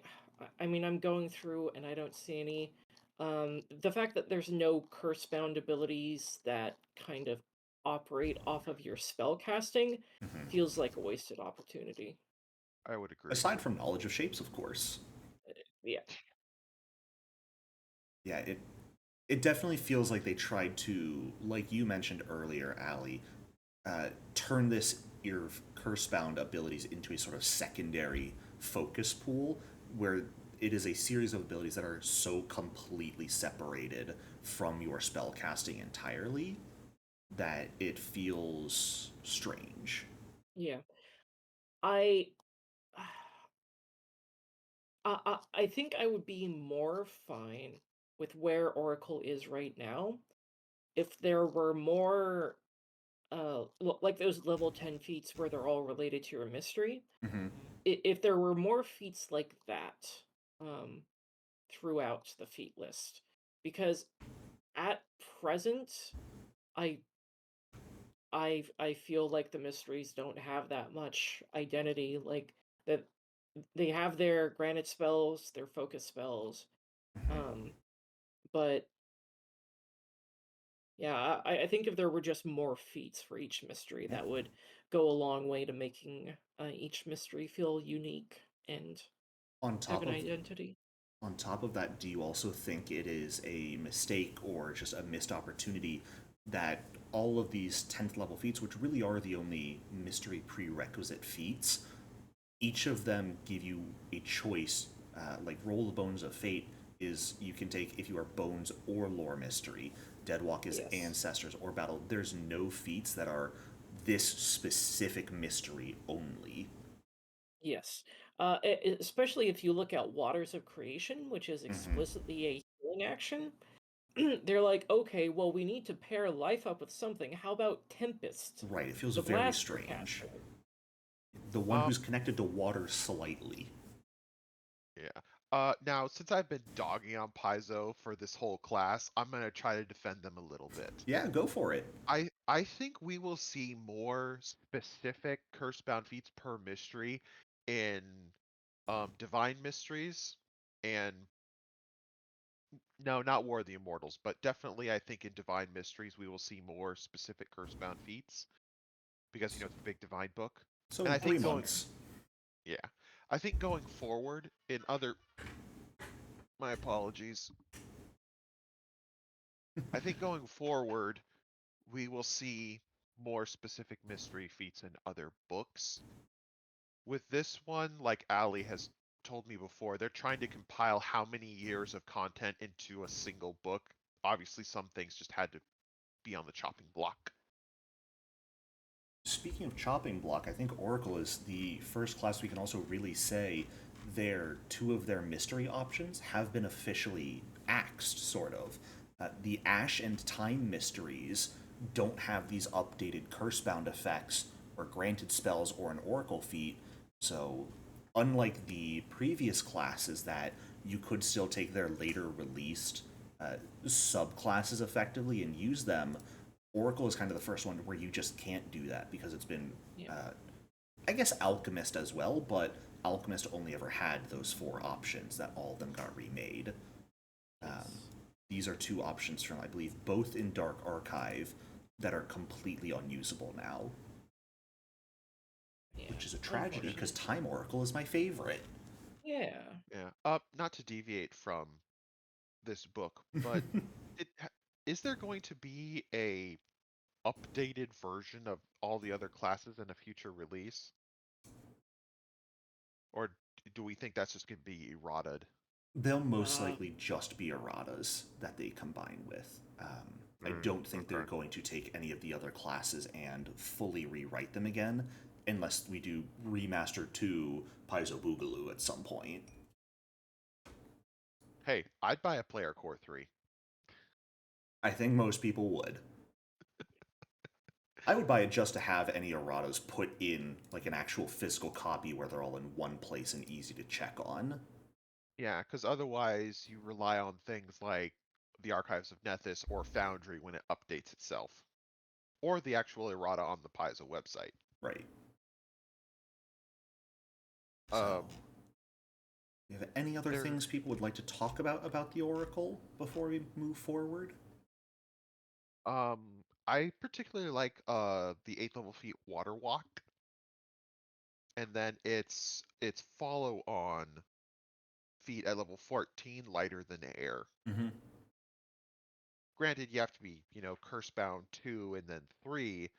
I mean, I'm going through and I don't see any. The fact that there's no curse-bound abilities that kind of operate off of your spell casting Mm-hmm. feels like a wasted opportunity. I would agree. Aside from knowledge of shapes, of course. Yeah. Yeah, it definitely feels like they tried to, like you mentioned earlier, Ali, turn this your curse-bound abilities into a sort of secondary focus pool where it is a series of abilities that are so completely separated from your spell casting entirely that it feels strange. Yeah. I I think I would be more fine with where Oracle is right now if there were more like those level 10 feats where they're all related to a mystery. Mm-hmm. If there were more feats like that um throughout the feat list, because at present I I feel like the mysteries don't have that much identity, like that they have their granite spells, their focus spells, Mm-hmm. um but yeah, I think if there were just more feats for each mystery, Yeah. that would go a long way to making each mystery feel unique and On have top an of identity. on top of that, do you also think it is a mistake or just a missed opportunity that all of these 10th level feats, which really are the only mystery prerequisite feats, each of them give you a choice, like Roll the Bones of Fate is you can take if you are Bones or Lore Mystery. Deadwalk is Yes. Ancestors or Battle. There's no feats that are this specific mystery only. Yes. Especially if you look at Waters of Creation, which is Mm-hmm. explicitly a healing action. They're like, okay, well, we need to pair life up with something. How about Tempest, Right, it feels the very blaster strange. caster? The one Um, who's connected to water slightly. yeah. Now since I've been dogging on Paizo for this whole class, I'm gonna try to defend them a little bit. Yeah, go for it. I think we will see more specific curse-bound feats per mystery in Divine Mysteries and no, not War of the Immortals, but definitely I think in Divine Mysteries we will see more specific curse-bound feats because it's the big Divine book. So And I three think going months. yeah, I think going forward in other my apologies. I think going forward we will see more specific mystery feats in other books. With this one, like Ali has told me before, they're trying to compile how many years of content into a single book. Obviously, some things just had to be on the chopping block. Speaking of chopping block, I think Oracle is the first class we can also really say two of their mystery options have been officially axed, sort of. The Ash and Time mysteries don't have these updated curse bound effects or granted spells or an Oracle feat, so unlike the previous classes that you could still take their later released subclasses effectively and use them, Oracle is kind of the first one where you just can't do that because it's been, Yeah. I guess, Alchemist as well, but Alchemist only ever had those four options that all of them got remade. Yes. These are two options from, I believe, both in Dark Archive that are completely unusable now, Yeah. which is a tragedy because Unfortunate. Time Oracle is my favorite. Yeah. Yeah. Not to deviate from this book, but it, is there going to be a updated version of all the other classes in a future release? Or do we think that's just going to be errated? They'll most Um. likely just be erratas that they combine with. I Mm, don't think they're okay. going to take any of the other classes and fully rewrite them again, unless we do Remaster 2 Paizo Boogaloo at some point. Hey, I'd buy a Player Core 3. I think most people would. I would buy it just to have any erratas put in like an actual physical copy where they're all in one place and easy to check on. Yeah, because otherwise you rely on things like the Archives of Nethys or Foundry when it updates itself, or the actual errata on the Paizo website. Right. So, Um, you have any other there, things people would like to talk about the Oracle before we move forward? I particularly like the 8th level feat Water Walk, and then its follow on feat at level 14, Lighter Than Air. Mm-hmm. Granted, you have to be, curse bound 2 and then 3,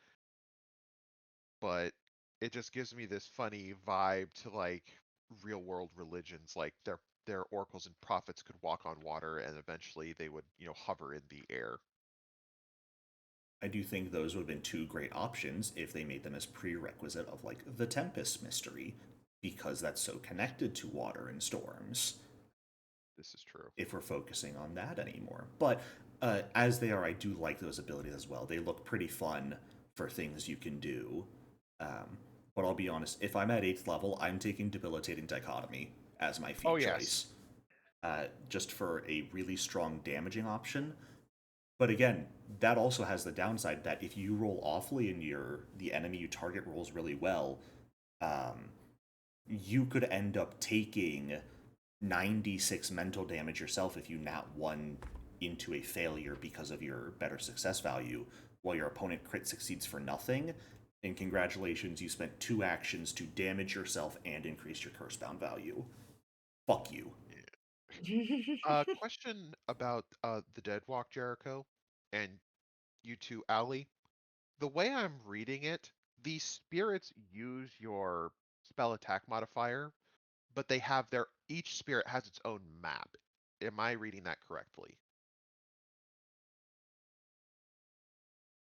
but it just gives me this funny vibe to like real world religions, like their oracles and prophets could walk on water and eventually they would, hover in the air. I do think those would have been two great options if they made them as prerequisite of like the Tempest mystery, because that's so connected to water and storms. This is true. If we're focusing on that anymore, but as they are, I do like those abilities as well. They look pretty fun for things you can do. But I'll be honest, if I'm at 8th level, I'm taking Debilitating Dichotomy as my Oh feat yes. choice, just for a really strong damaging option. But again, that also has the downside that if you roll awfully and the enemy you target rolls really well, um, you could end up taking 96 mental damage yourself if you nat one into a failure because of your better success value, while your opponent crit succeeds for nothing. And congratulations, you spent 2 actions to damage yourself and increase your curse bound value. Fuck you. Question about the Dead Walk, Jericho, and you two, Ali. The way I'm reading it, these spirits use your spell attack modifier, but they have each spirit has its own map. Am I reading that correctly?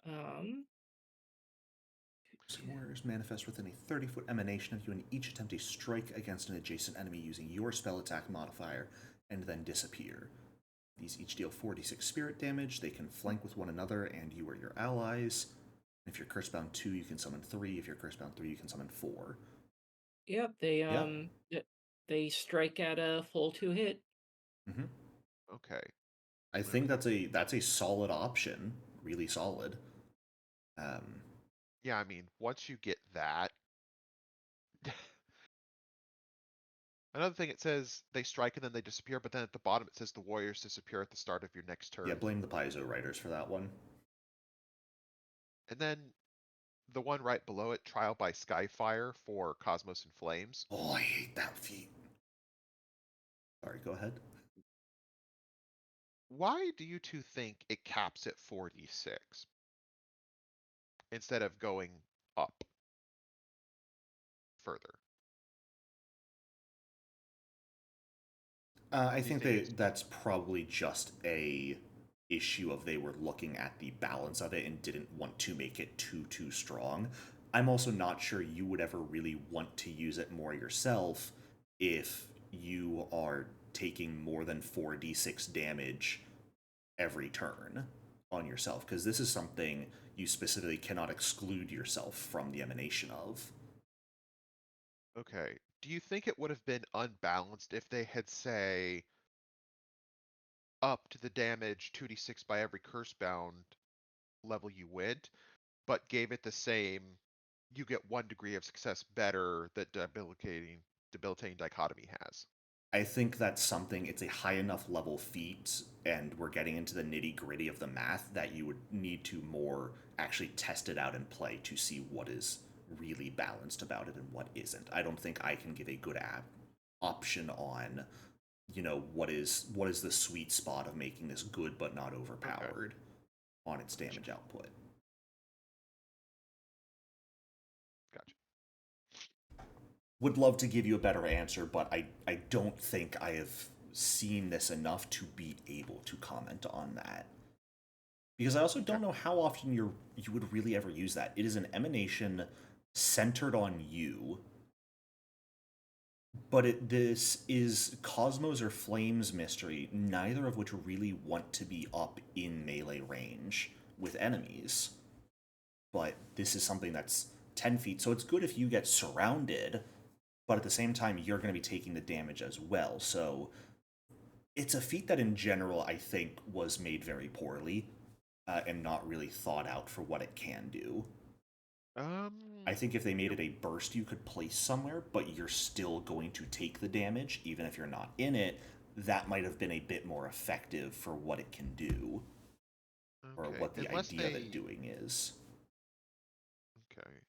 um. Warriors manifest within a 30-foot emanation of you and each attempt a strike against an adjacent enemy using your spell attack modifier and then disappear. These each deal 46 spirit damage. They can flank with one another and you or your allies. If you're curse bound 2, you can summon 3. If you're curse bound 3, you can summon 4. Yep. They Yeah. they strike at a full 2 hit. Mm-hmm. Okay. I I'm gonna think make that's a solid option. Really solid. Um, Yeah, I mean, once you get that, another thing it says they strike and then they disappear, but then at the bottom it says the warriors disappear at the start of your next yeah, turn. blame the Paizo writers for that one. And then the one right below it, Trial by Skyfire for Cosmos and Flames. Oh, I hate that feat. Sorry, go ahead. Why do you two think it caps at 46 instead of going up further? I Do you think think it's that's probably just a issue of they were looking at the balance of it and didn't want to make it too strong. I'm also not sure you would ever really want to use it more yourself if you are taking more than 4d6 damage every turn on yourself, because this is something you specifically cannot exclude yourself from the emanation of. okay? do you think it would have been unbalanced if they had, say, upped the damage 2d6 by every curse bound level you went, but gave it the same, you get 1 degree of success better that debilitating dichotomy has? I think that's something, it's a high enough level feat, and we're getting into the nitty gritty of the math that you would need to more actually test it out and play to see what is really balanced about it and what isn't. I don't think I can give a good option on, what is the sweet spot of making this good but not Okay, overpowered on its damage output. gotcha. Would love to give you a better answer, but I don't think I have seen this enough to be able to comment on that. Because I also Okay. don't know how often you would really ever use that. It is an emanation centered on you, but this is Cosmos or Flames Mystery, neither of which really want to be up in melee range with enemies. But this is something that's 10 feet, so it's good if you get surrounded, but at the same time, you're going to be taking the damage as well. So it's a feat that, in general, I think was made very poorly and not really thought out for what it can do. I think if they made it a burst you could place somewhere, but you're still going to take the damage, even if you're not in it, that might have been a bit more effective for what it can do, or Okay. what the idea of it doing is.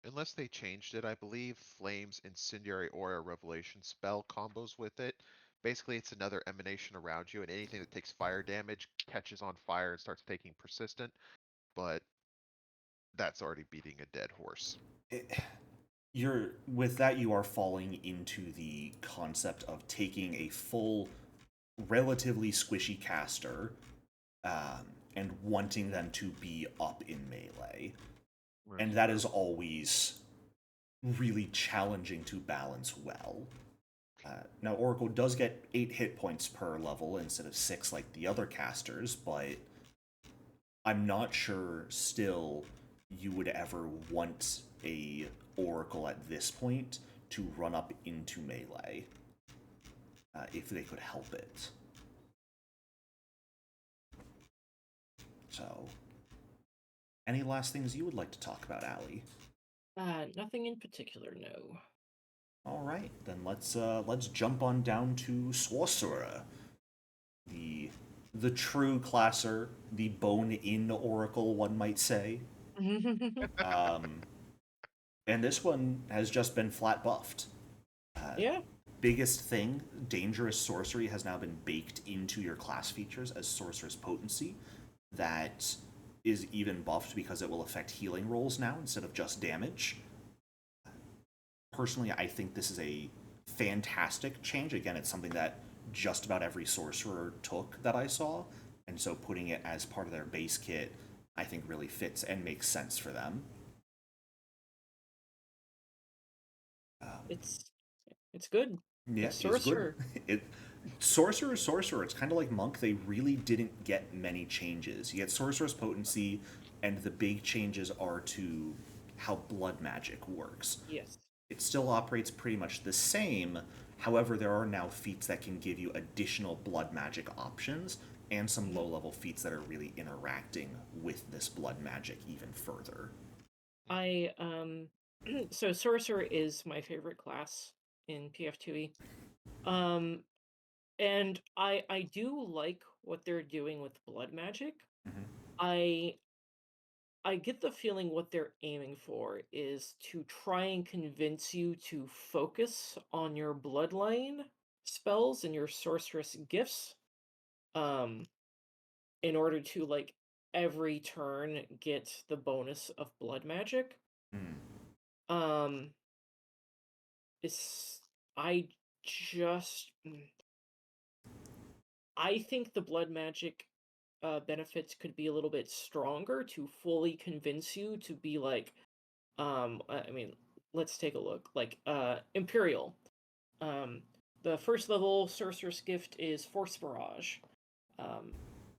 Unless they changed it, I believe Flames Incendiary Aura Revelation spell combos with it. Basically, it's another emanation around you, and anything that takes fire damage catches on fire and starts taking persistent, but that's already beating a dead horse. You're with that, you are falling into the concept of taking a full, relatively squishy caster and wanting them to be up in melee. And that is always really challenging to balance well. Now, Oracle does get 8 hit points per level instead of 6 like the other casters, but I'm not sure still you would ever want a Oracle at this point to run up into melee if they could help it. So, any last things you would like to talk about, Allie? Nothing in particular, no. All right, then let's jump on down to Sorcerer, the the true classer, the bone-in oracle, one might say. Um, and this one has just been flat buffed. Yeah. Biggest thing, dangerous sorcery has now been baked into your class features as sorcerer's potency. That is even buffed because it will affect healing rolls now instead of just damage. Personally, I think this is a fantastic change. Again, it's something that just about every sorcerer took that I saw, and so putting it as part of their base kit, I think really fits and makes sense for them. It's it's good. Yeah, It's it's good. sorcerer. It sorcerer is sorcerer. It's kind of like monk. They really didn't get many changes. You get sorcerer's potency, and the big changes are to how blood magic works. Yes. It still operates pretty much the same. However, there are now feats that can give you additional blood magic options and some low level feats that are really interacting with this blood magic even further. I so sorcerer is my favorite class in PF2E. Um and I do like what they're doing with blood magic. Mm-hmm. I I get the feeling what they're aiming for is to try and convince you to focus on your bloodline spells and your sorceress gifts. Um in order to like every turn get the bonus of blood magic. Mm. Um it's I just I think the blood magic benefits could be a little bit stronger to fully convince you to be like I mean, let's take a look. Like Imperial. Um the first level sorcerer's gift is Force Barrage. Um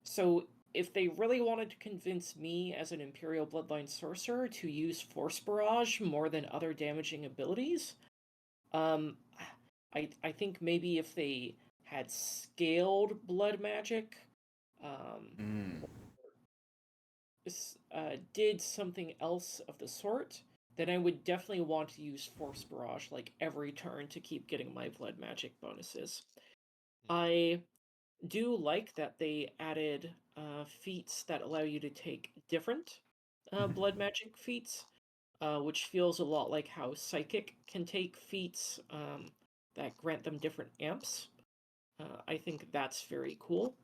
so if they really wanted to convince me as an Imperial Bloodline sorcerer to use Force Barrage more than other damaging abilities, um I think maybe if they had scaled blood magic, Mm. did something else of the sort, then I would definitely want to use Force Barrage like every turn to keep getting my blood magic bonuses. I do like that they added feats that allow you to take different blood magic feats, which feels a lot like how Psychic can take feats that grant them different amps. I think that's very cool.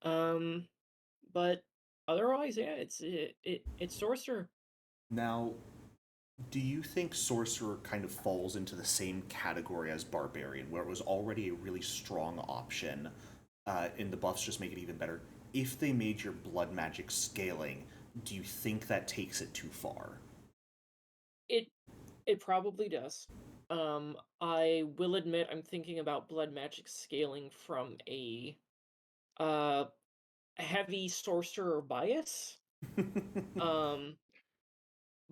But otherwise, yeah, it's Sorcerer. Now, do you think Sorcerer kind of falls into the same category as Barbarian, where it was already a really strong option, and the buffs just make it even better? If they made your blood magic scaling, do you think that takes it too far? It it probably does. I will admit I'm thinking about blood magic scaling from a uh heavy sorcerer bias. Um,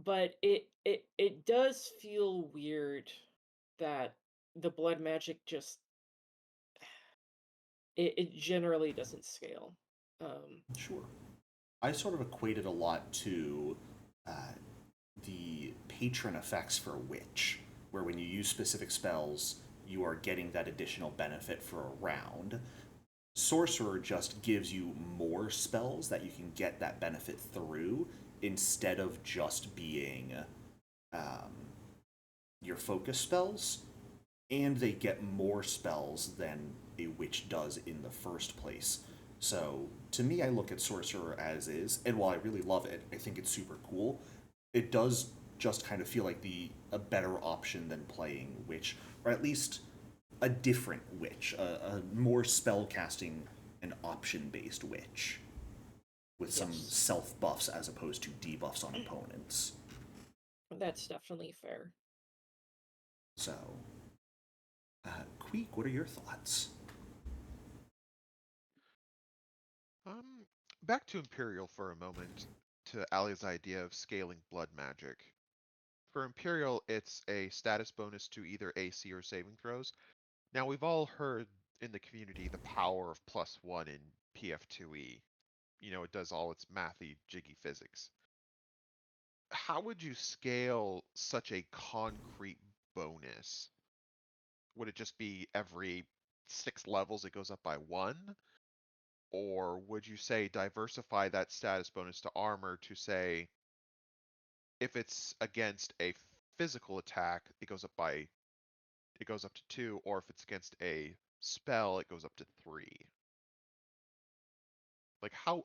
but it does feel weird that the blood magic just it generally doesn't scale. Sure. I sort of equate it a lot to uh, the patron effects for Witch, where when you use specific spells, you are getting that additional benefit for a round. Sorcerer just gives you more spells that you can get that benefit through instead of just being um, your focus spells, and they get more spells than a witch does in the first place. So to me, I look at Sorcerer as is, and while I really love it, I think it's super cool. It does just kind of feel like the a better option than playing Witch, or at least a different Witch, a more spell casting and option based Witch with some Yes, self buffs as opposed to debuffs on opponents. that's definitely fair. So, Queek, what are your thoughts? Um, Back to Imperial for a moment, to Ali's idea of scaling blood magic. For Imperial, it's a status bonus to either AC or saving throws. Now, we've all heard in the community the power of +1 in PF2E. You know, it does all its mathy, jiggy physics. How would you scale such a concrete bonus? Would it just be every 6 levels it goes up by 1? Or would you say diversify that status bonus to armor to say if it's against a physical attack, it goes up to 2, or if it's against a spell, it goes up to 3. Like how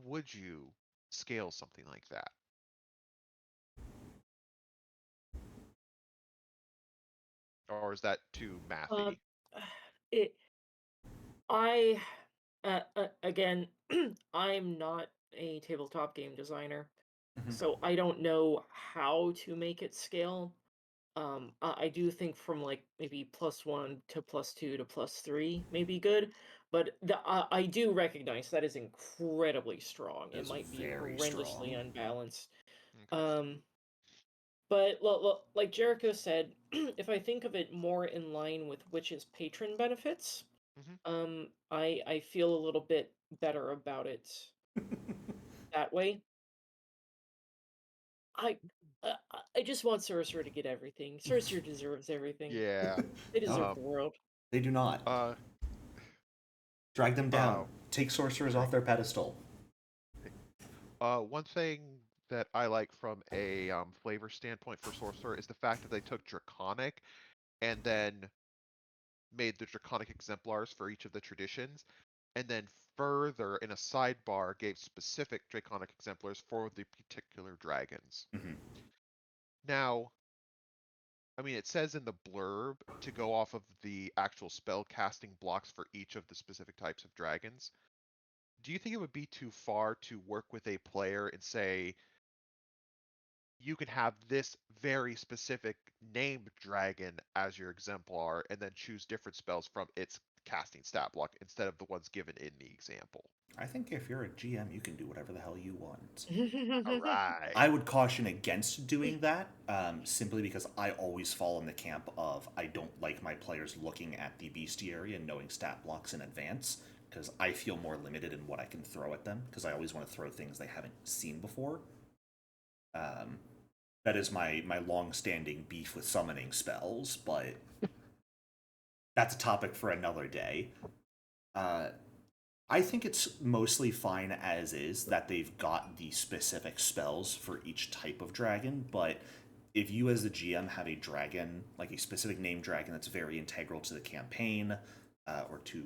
would you scale something like that? Or is that too Um, mathy? it I again, I'm not a tabletop game designer, Mm-hmm. so I don't know how to make it scale. I do think from like maybe +1 to +2 to +3 may be good, but I do recognize that is incredibly strong. That It is might be very horrendously strong. unbalanced. Okay. Um, but like Jericho said, if I think of it more in line with Witch's patron benefits, Hmm. I feel a little bit better about it that way. I I just want Sorcerer to get everything. Sorcerer deserves everything. Yeah. They deserve No, the Um. world. they do not. Uh. Drag them down. Uh. Take sorcerers Drag. off their pedestal. One thing that I like from a flavor standpoint for Sorcerer is the fact that they took Draconic and then made the Draconic exemplars for each of the traditions, and then further in a sidebar gave specific Draconic exemplars for the particular dragons. Mm-hmm. Now, I mean, it says in the blurb to go off of the actual spell casting blocks for each of the specific types of dragons. Do you think it would be too far to work with a player and say, you can have this very specific named dragon as your exemplar and then choose different spells from its casting stat block instead of the ones given in the example. I think if you're a GM, you can do whatever the hell you want. All right. I would caution against doing that, simply because I always fall in the camp of I don't like my players looking at the bestiary and knowing stat blocks in advance, because I feel more limited in what I can throw at them, because I always want to throw things they haven't seen before. That is my long-standing beef with summoning spells, but that's a topic for another day. Uh, I think it's mostly fine as is that they've got the specific spells for each type of dragon, but if you as the GM have a dragon, like a specific name dragon that's very integral to the campaign, or to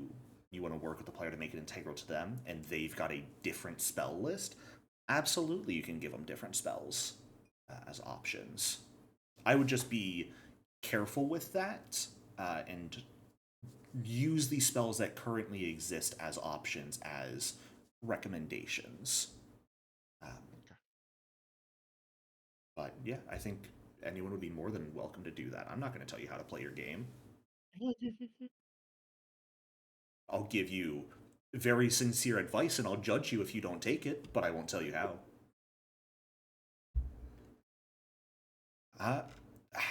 you want to work with the player to make it integral to them, and they've got a different spell list, absolutely you can give them different spells as options. I would just be careful with that, and use the spells that currently exist as options as recommendations. Um, but yeah, I think anyone would be more than welcome to do that. I'm not going to tell you how to play your game. I'll give you very sincere advice and I'll judge you if you don't take it, but I won't tell you how. Uh,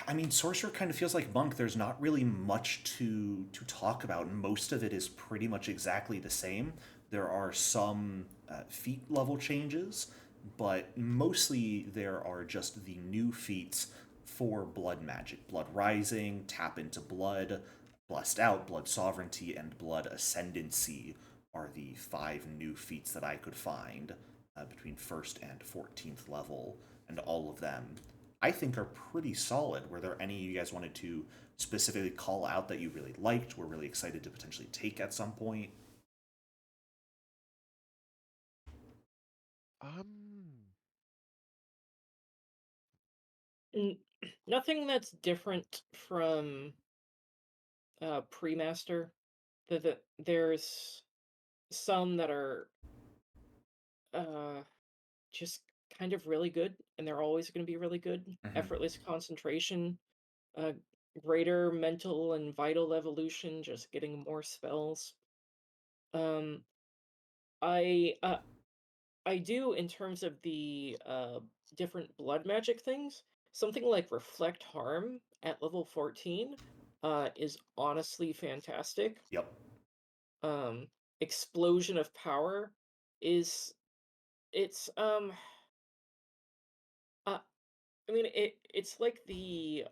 I mean, Sorcerer kind of feels like Monk. There's not really much to talk about. Most of it is pretty much exactly the same. There are some feat level changes, but mostly there are just the new feats for blood magic. Blood Rising, Tap into Blood, Blessed Out, Blood Sovereignty, and Blood Ascendancy are the 5 new feats that I could find between 1st and 14th level, and all of them I think are pretty solid. Were there any you guys wanted to specifically call out that you really liked, were really excited to potentially take at some point? Um, N- Nothing that's different from pre-master. There's some that are uh, just kind of really good, and they're always going to be really good. Mm-hmm. Effortless concentration, uh, greater mental and vital evolution, just getting more spells. Um, I uh, I do in terms of the different blood magic things. Something like reflect harm at level 14 is honestly fantastic. Yep. Um, explosion of power is it's uh, I mean it's like the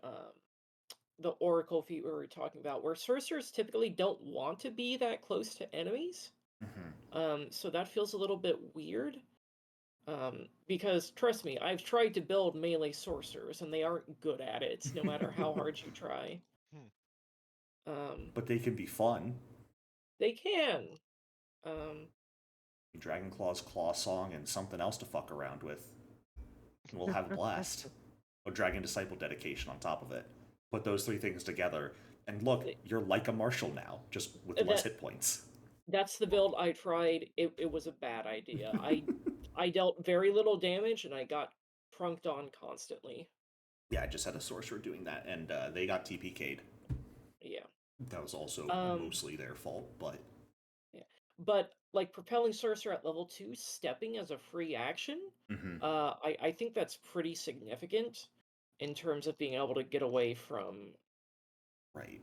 oracle feat we were talking about, where sorcerers typically don't want to be that close to enemies. Mm-hmm. So that feels a little bit weird. Because trust me, I've tried to build melee sorcerers and they aren't good at it, no matter how hard you try. hmm. Um, But they can be fun. they can. Um, Dragon Claw's Claw Song and something else to fuck around with. We'll have a blast. A Dragon Disciple dedication on top of it. Put those 3 things together, and look, th- you're like a marshal now, just with less that hit points. that's the build I tried. It was a bad idea. I dealt very little damage and I got prunked on constantly. Yeah, I just had a sorcerer doing that, and they got TPK'd. Yeah. That was also Um, mostly their fault, but yeah. But like propelling sorcerer at level 2, stepping as a free action, mm-hmm. I think that's pretty significant in terms of being able to get away from Right.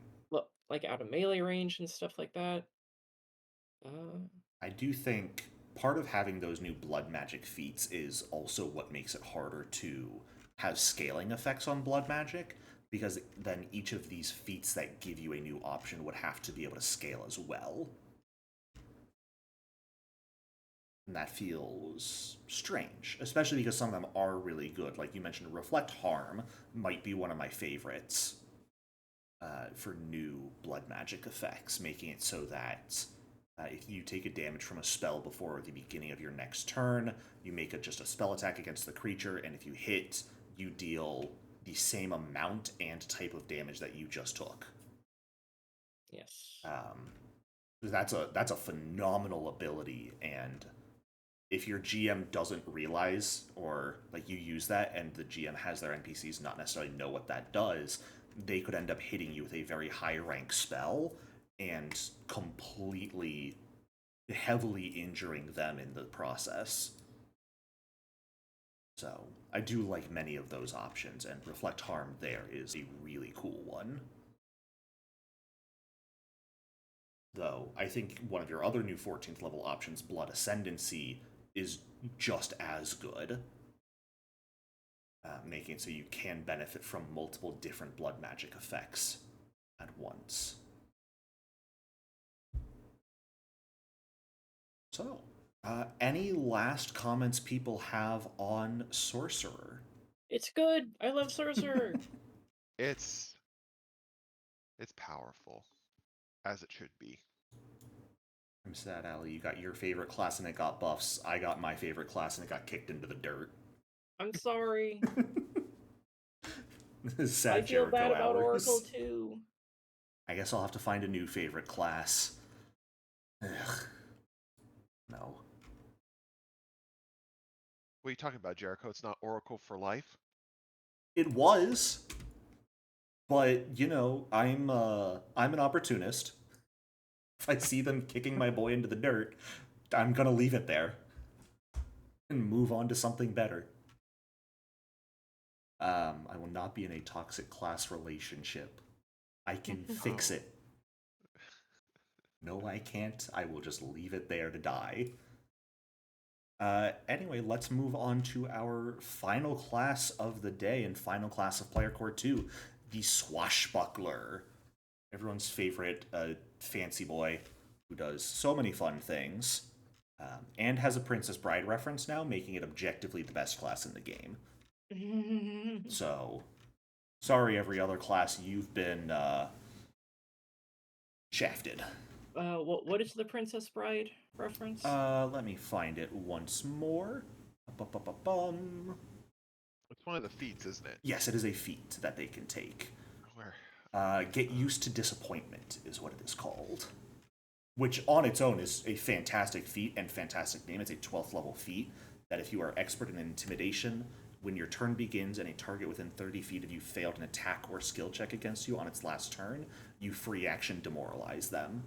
like out of melee range and stuff like that. Uh, I do think part of having those new blood magic feats is also what makes it harder to have scaling effects on blood magic, because then each of these feats that give you a new option would have to be able to scale as well. And that feels strange, especially because some of them are really good. Like you mentioned, Reflect Harm might be one of my favorites for new blood magic effects, making it so that if you take a damage from a spell before the beginning of your next turn, you make just a spell attack against the creature, and if you hit, you deal the same amount and type of damage that you just took. yes. That's a phenomenal ability, and if your GM doesn't realize, or like you use that and the GM has their NPCs not necessarily know what that does, they could end up hitting you with a very high rank spell, and completely heavily injuring them in the process. So I do like many of those options, and Reflect Harm there is a really cool one. Though I think one of your other new 14th level options, Blood Ascendancy, is just as good, making it so you can benefit from multiple different blood magic effects at once. So, any last comments people have on Sorcerer? It's good. I love Sorcerer. It's powerful, as it should be. I'm sad, Allie. You got your favorite class and it got buffs. I got my favorite class and it got kicked into the dirt. I'm sorry. This is I sad feel bad Jeriko about Oracle hours. too. I guess I'll have to find a new favorite class. Ugh. No. What are you talking about, Jericho? It's not Oracle for life? It was, but you know, I'm an opportunist. If I see them kicking my boy into the dirt, I'm gonna leave it there and move on to something better. I will not be in a toxic class relationship. I can fix Oh. it. No, I can't. I will just leave it there to die. Anyway, let's move on to our final class of the day and final class of Player Core 2, the Swashbuckler. Everyone's favorite fancy boy who does so many fun things, and has a Princess Bride reference now, making it objectively the best class in the game. So, sorry, every other class, you've been shafted. What is the Princess Bride reference? Let me find it once more. Ba-ba-ba-bum. It's one of the feats, isn't it? Yes, it is a feat that they can take. Where? Get used to disappointment is what it is called. Which on its own is a fantastic feat and fantastic name. It's a 12th level feat that if you are expert in intimidation, when your turn begins and a target within 30 feet of you failed an attack or skill check against you on its last turn, you free action demoralize them.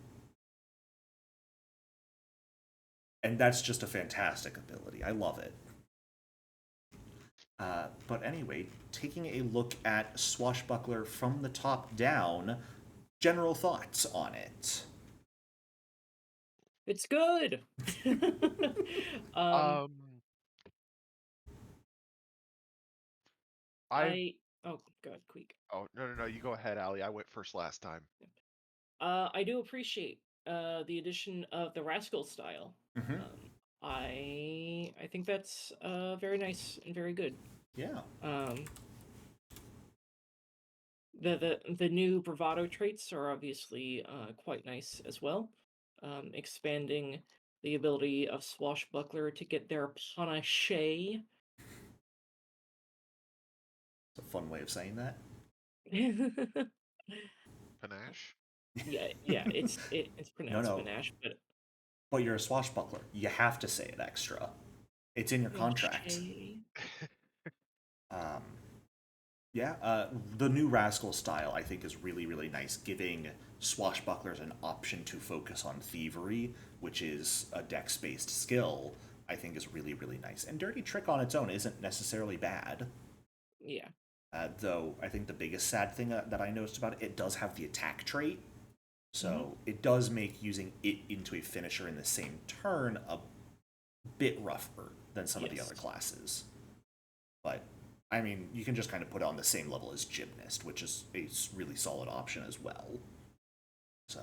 And that's just a fantastic ability. I love it. But anyway, taking a look at Swashbuckler from the top down, general thoughts on it. It's good. um, Um, I. oh god, quick. Oh, no. You go ahead, Ali. I went first last time. I do appreciate the addition of the Rascal style. Mm-hmm. I think that's very nice and very good. Yeah. The new bravado traits are obviously quite nice as well. Expanding the ability of Swashbuckler to get their panache. It's a fun way of saying that. Panache? yeah, it's No, pronounced no. panache, but But you're a swashbuckler. You have to say it extra. It's in your contract. panache. Um, yeah, the new Rascal style I think is really, really nice, giving swashbucklers an option to focus on thievery, which is a dex-based skill. I think is really, really nice. And Dirty Trick on its own isn't necessarily bad. Yeah. Though I think the biggest sad thing that I noticed about it, it does have the attack trait. So Mhm. it does make using it into a finisher in the same turn a bit rougher than some of the Yes. other classes. But I mean, you can just kind of put it on the same level as Gymnast, which is a really solid option as well. So,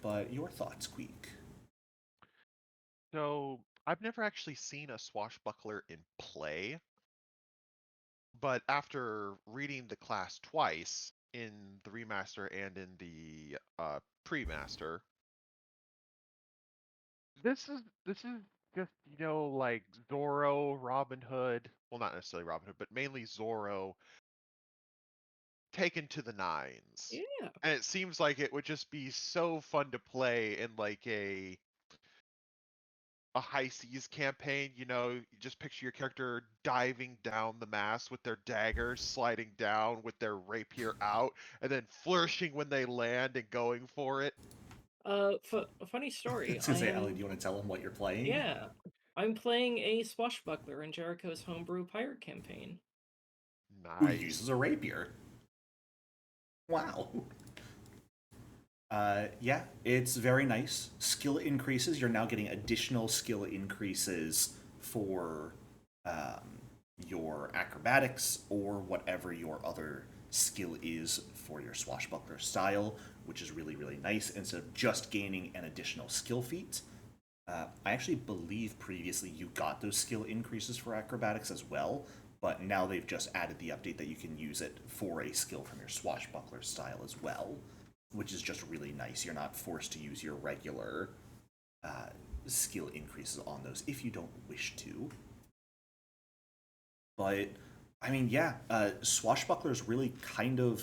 but your thoughts, Queek? So, I've never actually seen a swashbuckler in play, but after reading the class twice in the remaster and in the pre-master, this is just like Zorro, Robin Hood. Well, not necessarily Robin Hood, but mainly Zorro taken to the nines. Yeah. And it seems like it would just be so fun to play in like a a high seas campaign, you just picture your character diving down the mast with their dagger, sliding down with their rapier out, and then flourishing when they land and going for it. A funny I story. was gonna say, Ellie, do you want to tell them what you're playing? Yeah, I'm playing a Swashbuckler in Jeriko's homebrew pirate campaign. Who Nice. uses a rapier? Wow. Yeah, it's very nice. Skill increases. You're now getting additional skill increases for your acrobatics or whatever your other skill is for your swashbuckler style, which is really, really nice instead of just gaining an additional skill feat. I actually believe previously you got those skill increases for acrobatics as well, but now they've just added the update that you can use it for a skill from your swashbuckler style as well, which is just really nice. You're not forced to use your regular skill increases on those if you don't wish to. But I mean, yeah, Swashbuckler's really kind of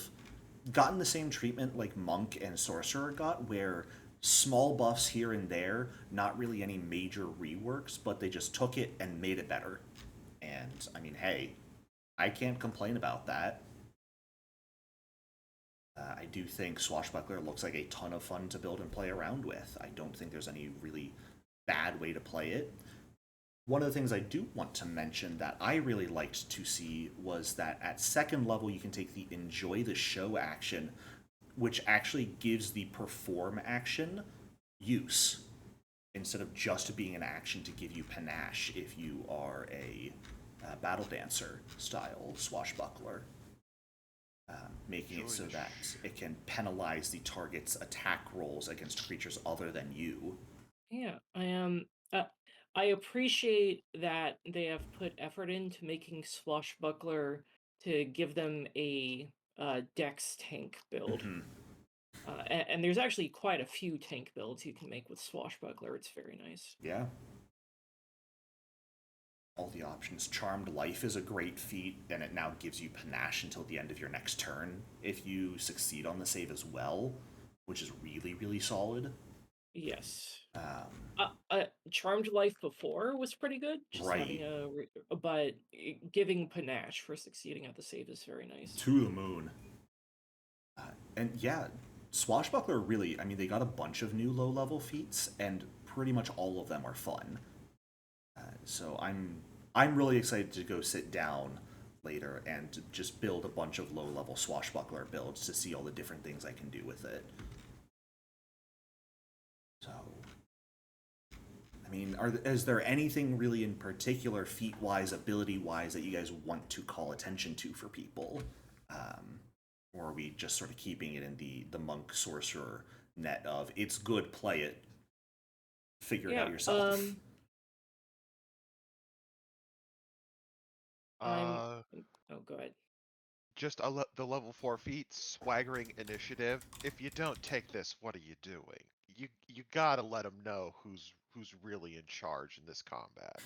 gotten the same treatment like Monk and Sorcerer got, where small buffs here and there, not really any major reworks, but they just took it and made it better. And I mean, hey, I can't complain about that. I do think Swashbuckler looks like a ton of fun to build and play around with. I don't think there's any really bad way to play it. One of the things I do want to mention that I really liked to see was that at second level, you can take the enjoy the show action, which actually gives the perform action use instead of just being an action to give you panache if you are a battle dancer style swashbuckler. Making it Enjoy so the that it can penalize the target's attack rolls against creatures other than you. Yeah, I am. I appreciate that they have put effort into making Swashbuckler to give them a Dex tank build. Mm-hmm. And there's actually quite a few tank builds you can make with Swashbuckler. It's very nice. Yeah, all the options. Charmed Life is a great feat, and it now gives you panache until the end of your next turn if you succeed on the save as well, which is really, really solid. Yes. Um, Charmed Life before was pretty good, just right. having but giving panache for succeeding at the save is very nice. To the moon. And yeah, Swashbuckler really, I mean, they got a bunch of new low level feats, and pretty much all of them are fun. So I'm really excited to go sit down later and just build a bunch of low level swashbuckler builds to see all the different things I can do with it. So I mean, is there anything really in particular, feat wise, ability wise, that you guys want to call attention to for people, or are we just sort of keeping it in the monk sorcerer net of it's good, play it, figure it out Yeah, yourself? I'm Uh, oh go ahead. just the level 4 feat, swaggering initiative. If you don't take this, what are you doing? You gotta let them know who's really in charge in this combat.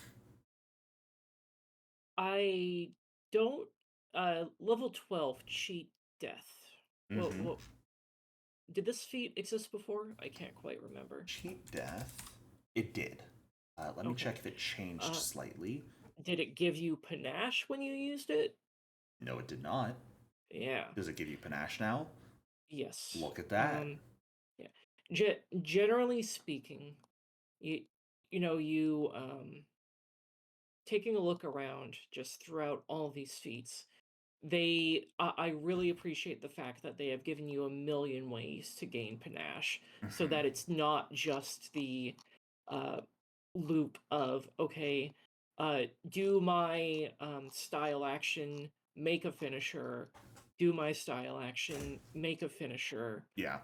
I don't level 12 cheat death. Well, Mm-hmm. well, did this feat exist before? I can't quite remember. Cheap death. It did. Let me check Okay. if it changed Uh slightly. did it give you panache when you used it? No, it did not. Yeah. Does it give you panache now? Yes. Look at that. Yeah. Generally speaking, you you taking a look around just throughout all these feats, I really appreciate the fact that they have given you a million ways to gain panache so Mm-hmm. that it's not just the uh, loop of okay, do my style action, make a finisher, do my style action, make a finisher. Yeah.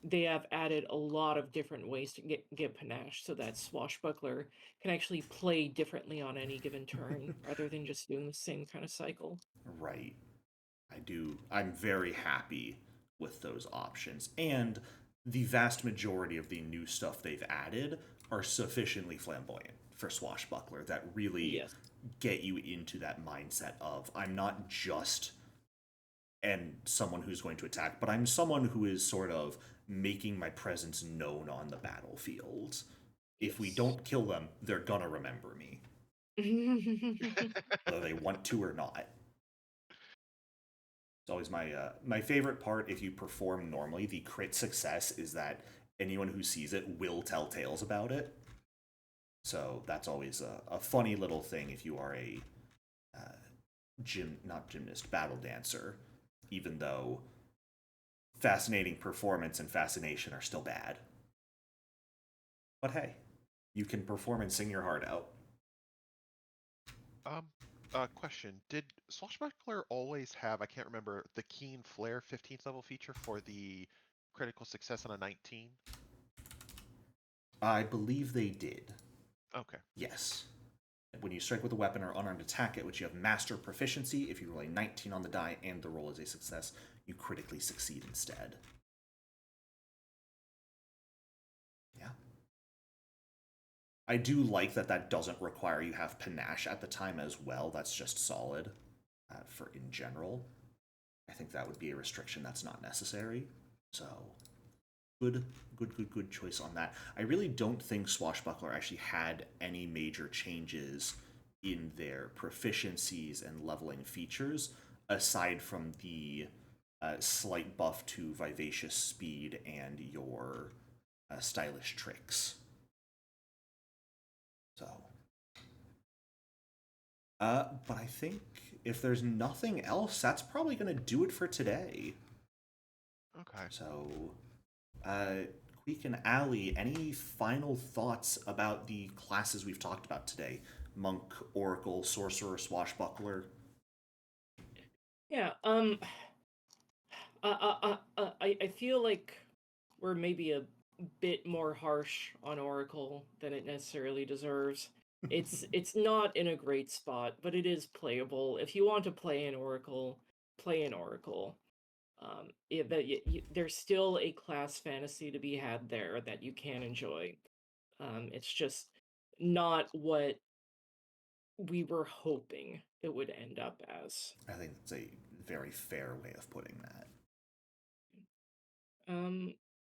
They have added a lot of different ways to get panache so that Swashbuckler can actually play differently on any given turn rather than just doing the same kind of cycle. Right. I do. I'm very happy with those options. And the vast majority of the new stuff they've added are sufficiently flamboyant for Swashbuckler that really Yes. get you into that mindset of I'm not just and someone who's going to attack, but I'm someone who is sort of making my presence known on the battlefield If we Yes. don't kill them, they're gonna remember me, whether they want to or not. It's always my favorite part. If you perform normally, the crit success is that anyone who sees it will tell tales about it. So that's always a funny little thing if you are a not gymnast, battle dancer, even though fascinating performance and fascination are still bad. But hey, you can perform and sing your heart out. Um, question. Did Swashbuckler always have, I can't remember, the Keen Flare 15th level feature for the critical success on a 19? I believe they did. Okay. Yes. When you strike with a weapon or unarmed attack at which you have master proficiency, if you roll a 19 on the die and the roll is a success, you critically succeed instead. Yeah. I do like that that doesn't require you have panache at the time as well. That's just solid for in general. I think that would be a restriction that's not necessary. So good choice on that. I really don't think Swashbuckler actually had any major changes in their proficiencies and leveling features, aside from the slight buff to vivacious speed and your stylish tricks. So, but I think if there's nothing else, that's probably going to do it for today. Okay. So, Queek and Allie, any final thoughts about the classes we've talked about today? Monk, Oracle, Sorcerer, Swashbuckler? Yeah, I feel like we're maybe a bit more harsh on Oracle than it necessarily deserves. It's not in a great spot, but it is playable. If you want to play an Oracle, play an Oracle. There's still a class fantasy to be had there that you can enjoy. It's just not what we were hoping it would end up as. I think that's a very fair way of putting that. Um,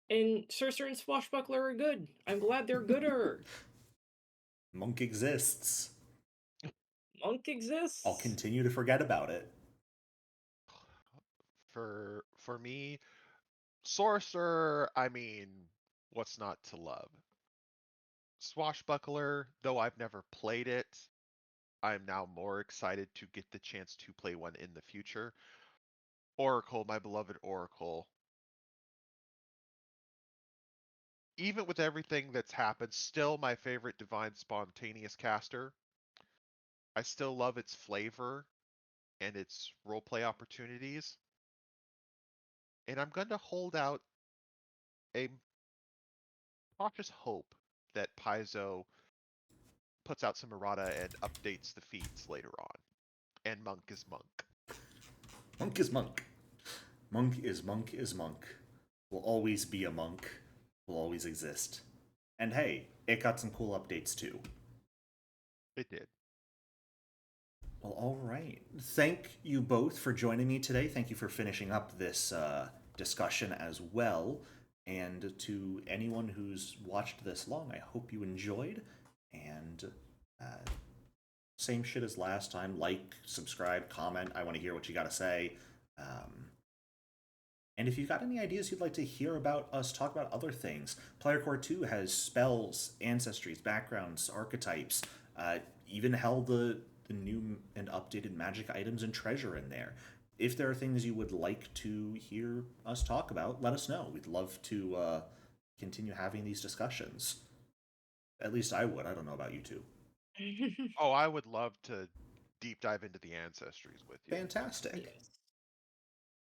and Sorcerer and Swashbuckler are good. I'm glad they're gooder. Monk exists. Monk I'll exists. continue to forget about it. For me, Sorcerer, I mean, what's not to love? Swashbuckler, though I've never played it, I'm now more excited to get the chance to play one in the future. Oracle, my beloved Oracle. Even with everything that's happened, still my favorite Divine Spontaneous caster. I still love its flavor and its roleplay opportunities. And I'm going to hold out a cautious hope that Paizo puts out some errata and updates the feats later on. And Monk is Monk. Monk is monk. Monk is monk is monk. Will always be a monk. Will always exist. And hey, it got some cool updates too. It did. Well, all right. Thank you both for joining me today. Thank you for finishing up this discussion as well. And to anyone who's watched this long, I hope you enjoyed. And same shit as last time. Like, subscribe, comment. I want to hear what you got to say. And if you've got any ideas you'd like to hear about us talk about other things, Player Core 2 has spells, ancestries, backgrounds, archetypes, even held the new and updated magic items and treasure in there. If there are things you would like to hear us talk about, let us know. We'd love to continue having these discussions. At least I would. I don't know about you two. Oh, I would love to deep dive into the ancestries with you. Fantastic. Yes.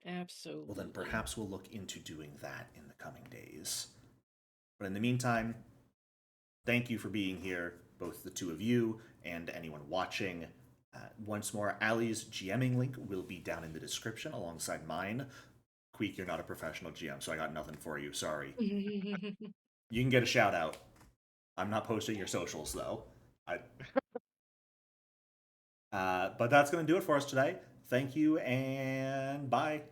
Absolutely. Well, then perhaps we'll look into doing that in the coming days. But in the meantime, thank you for being here, both the two of you and anyone watching. Once more, Allie's GMing link will be down in the description alongside mine. Queek, you're not a professional GM, so I got nothing for you. Sorry. You can get a shout out. I'm not posting your socials though. But that's going to do it for us today. Thank you and bye.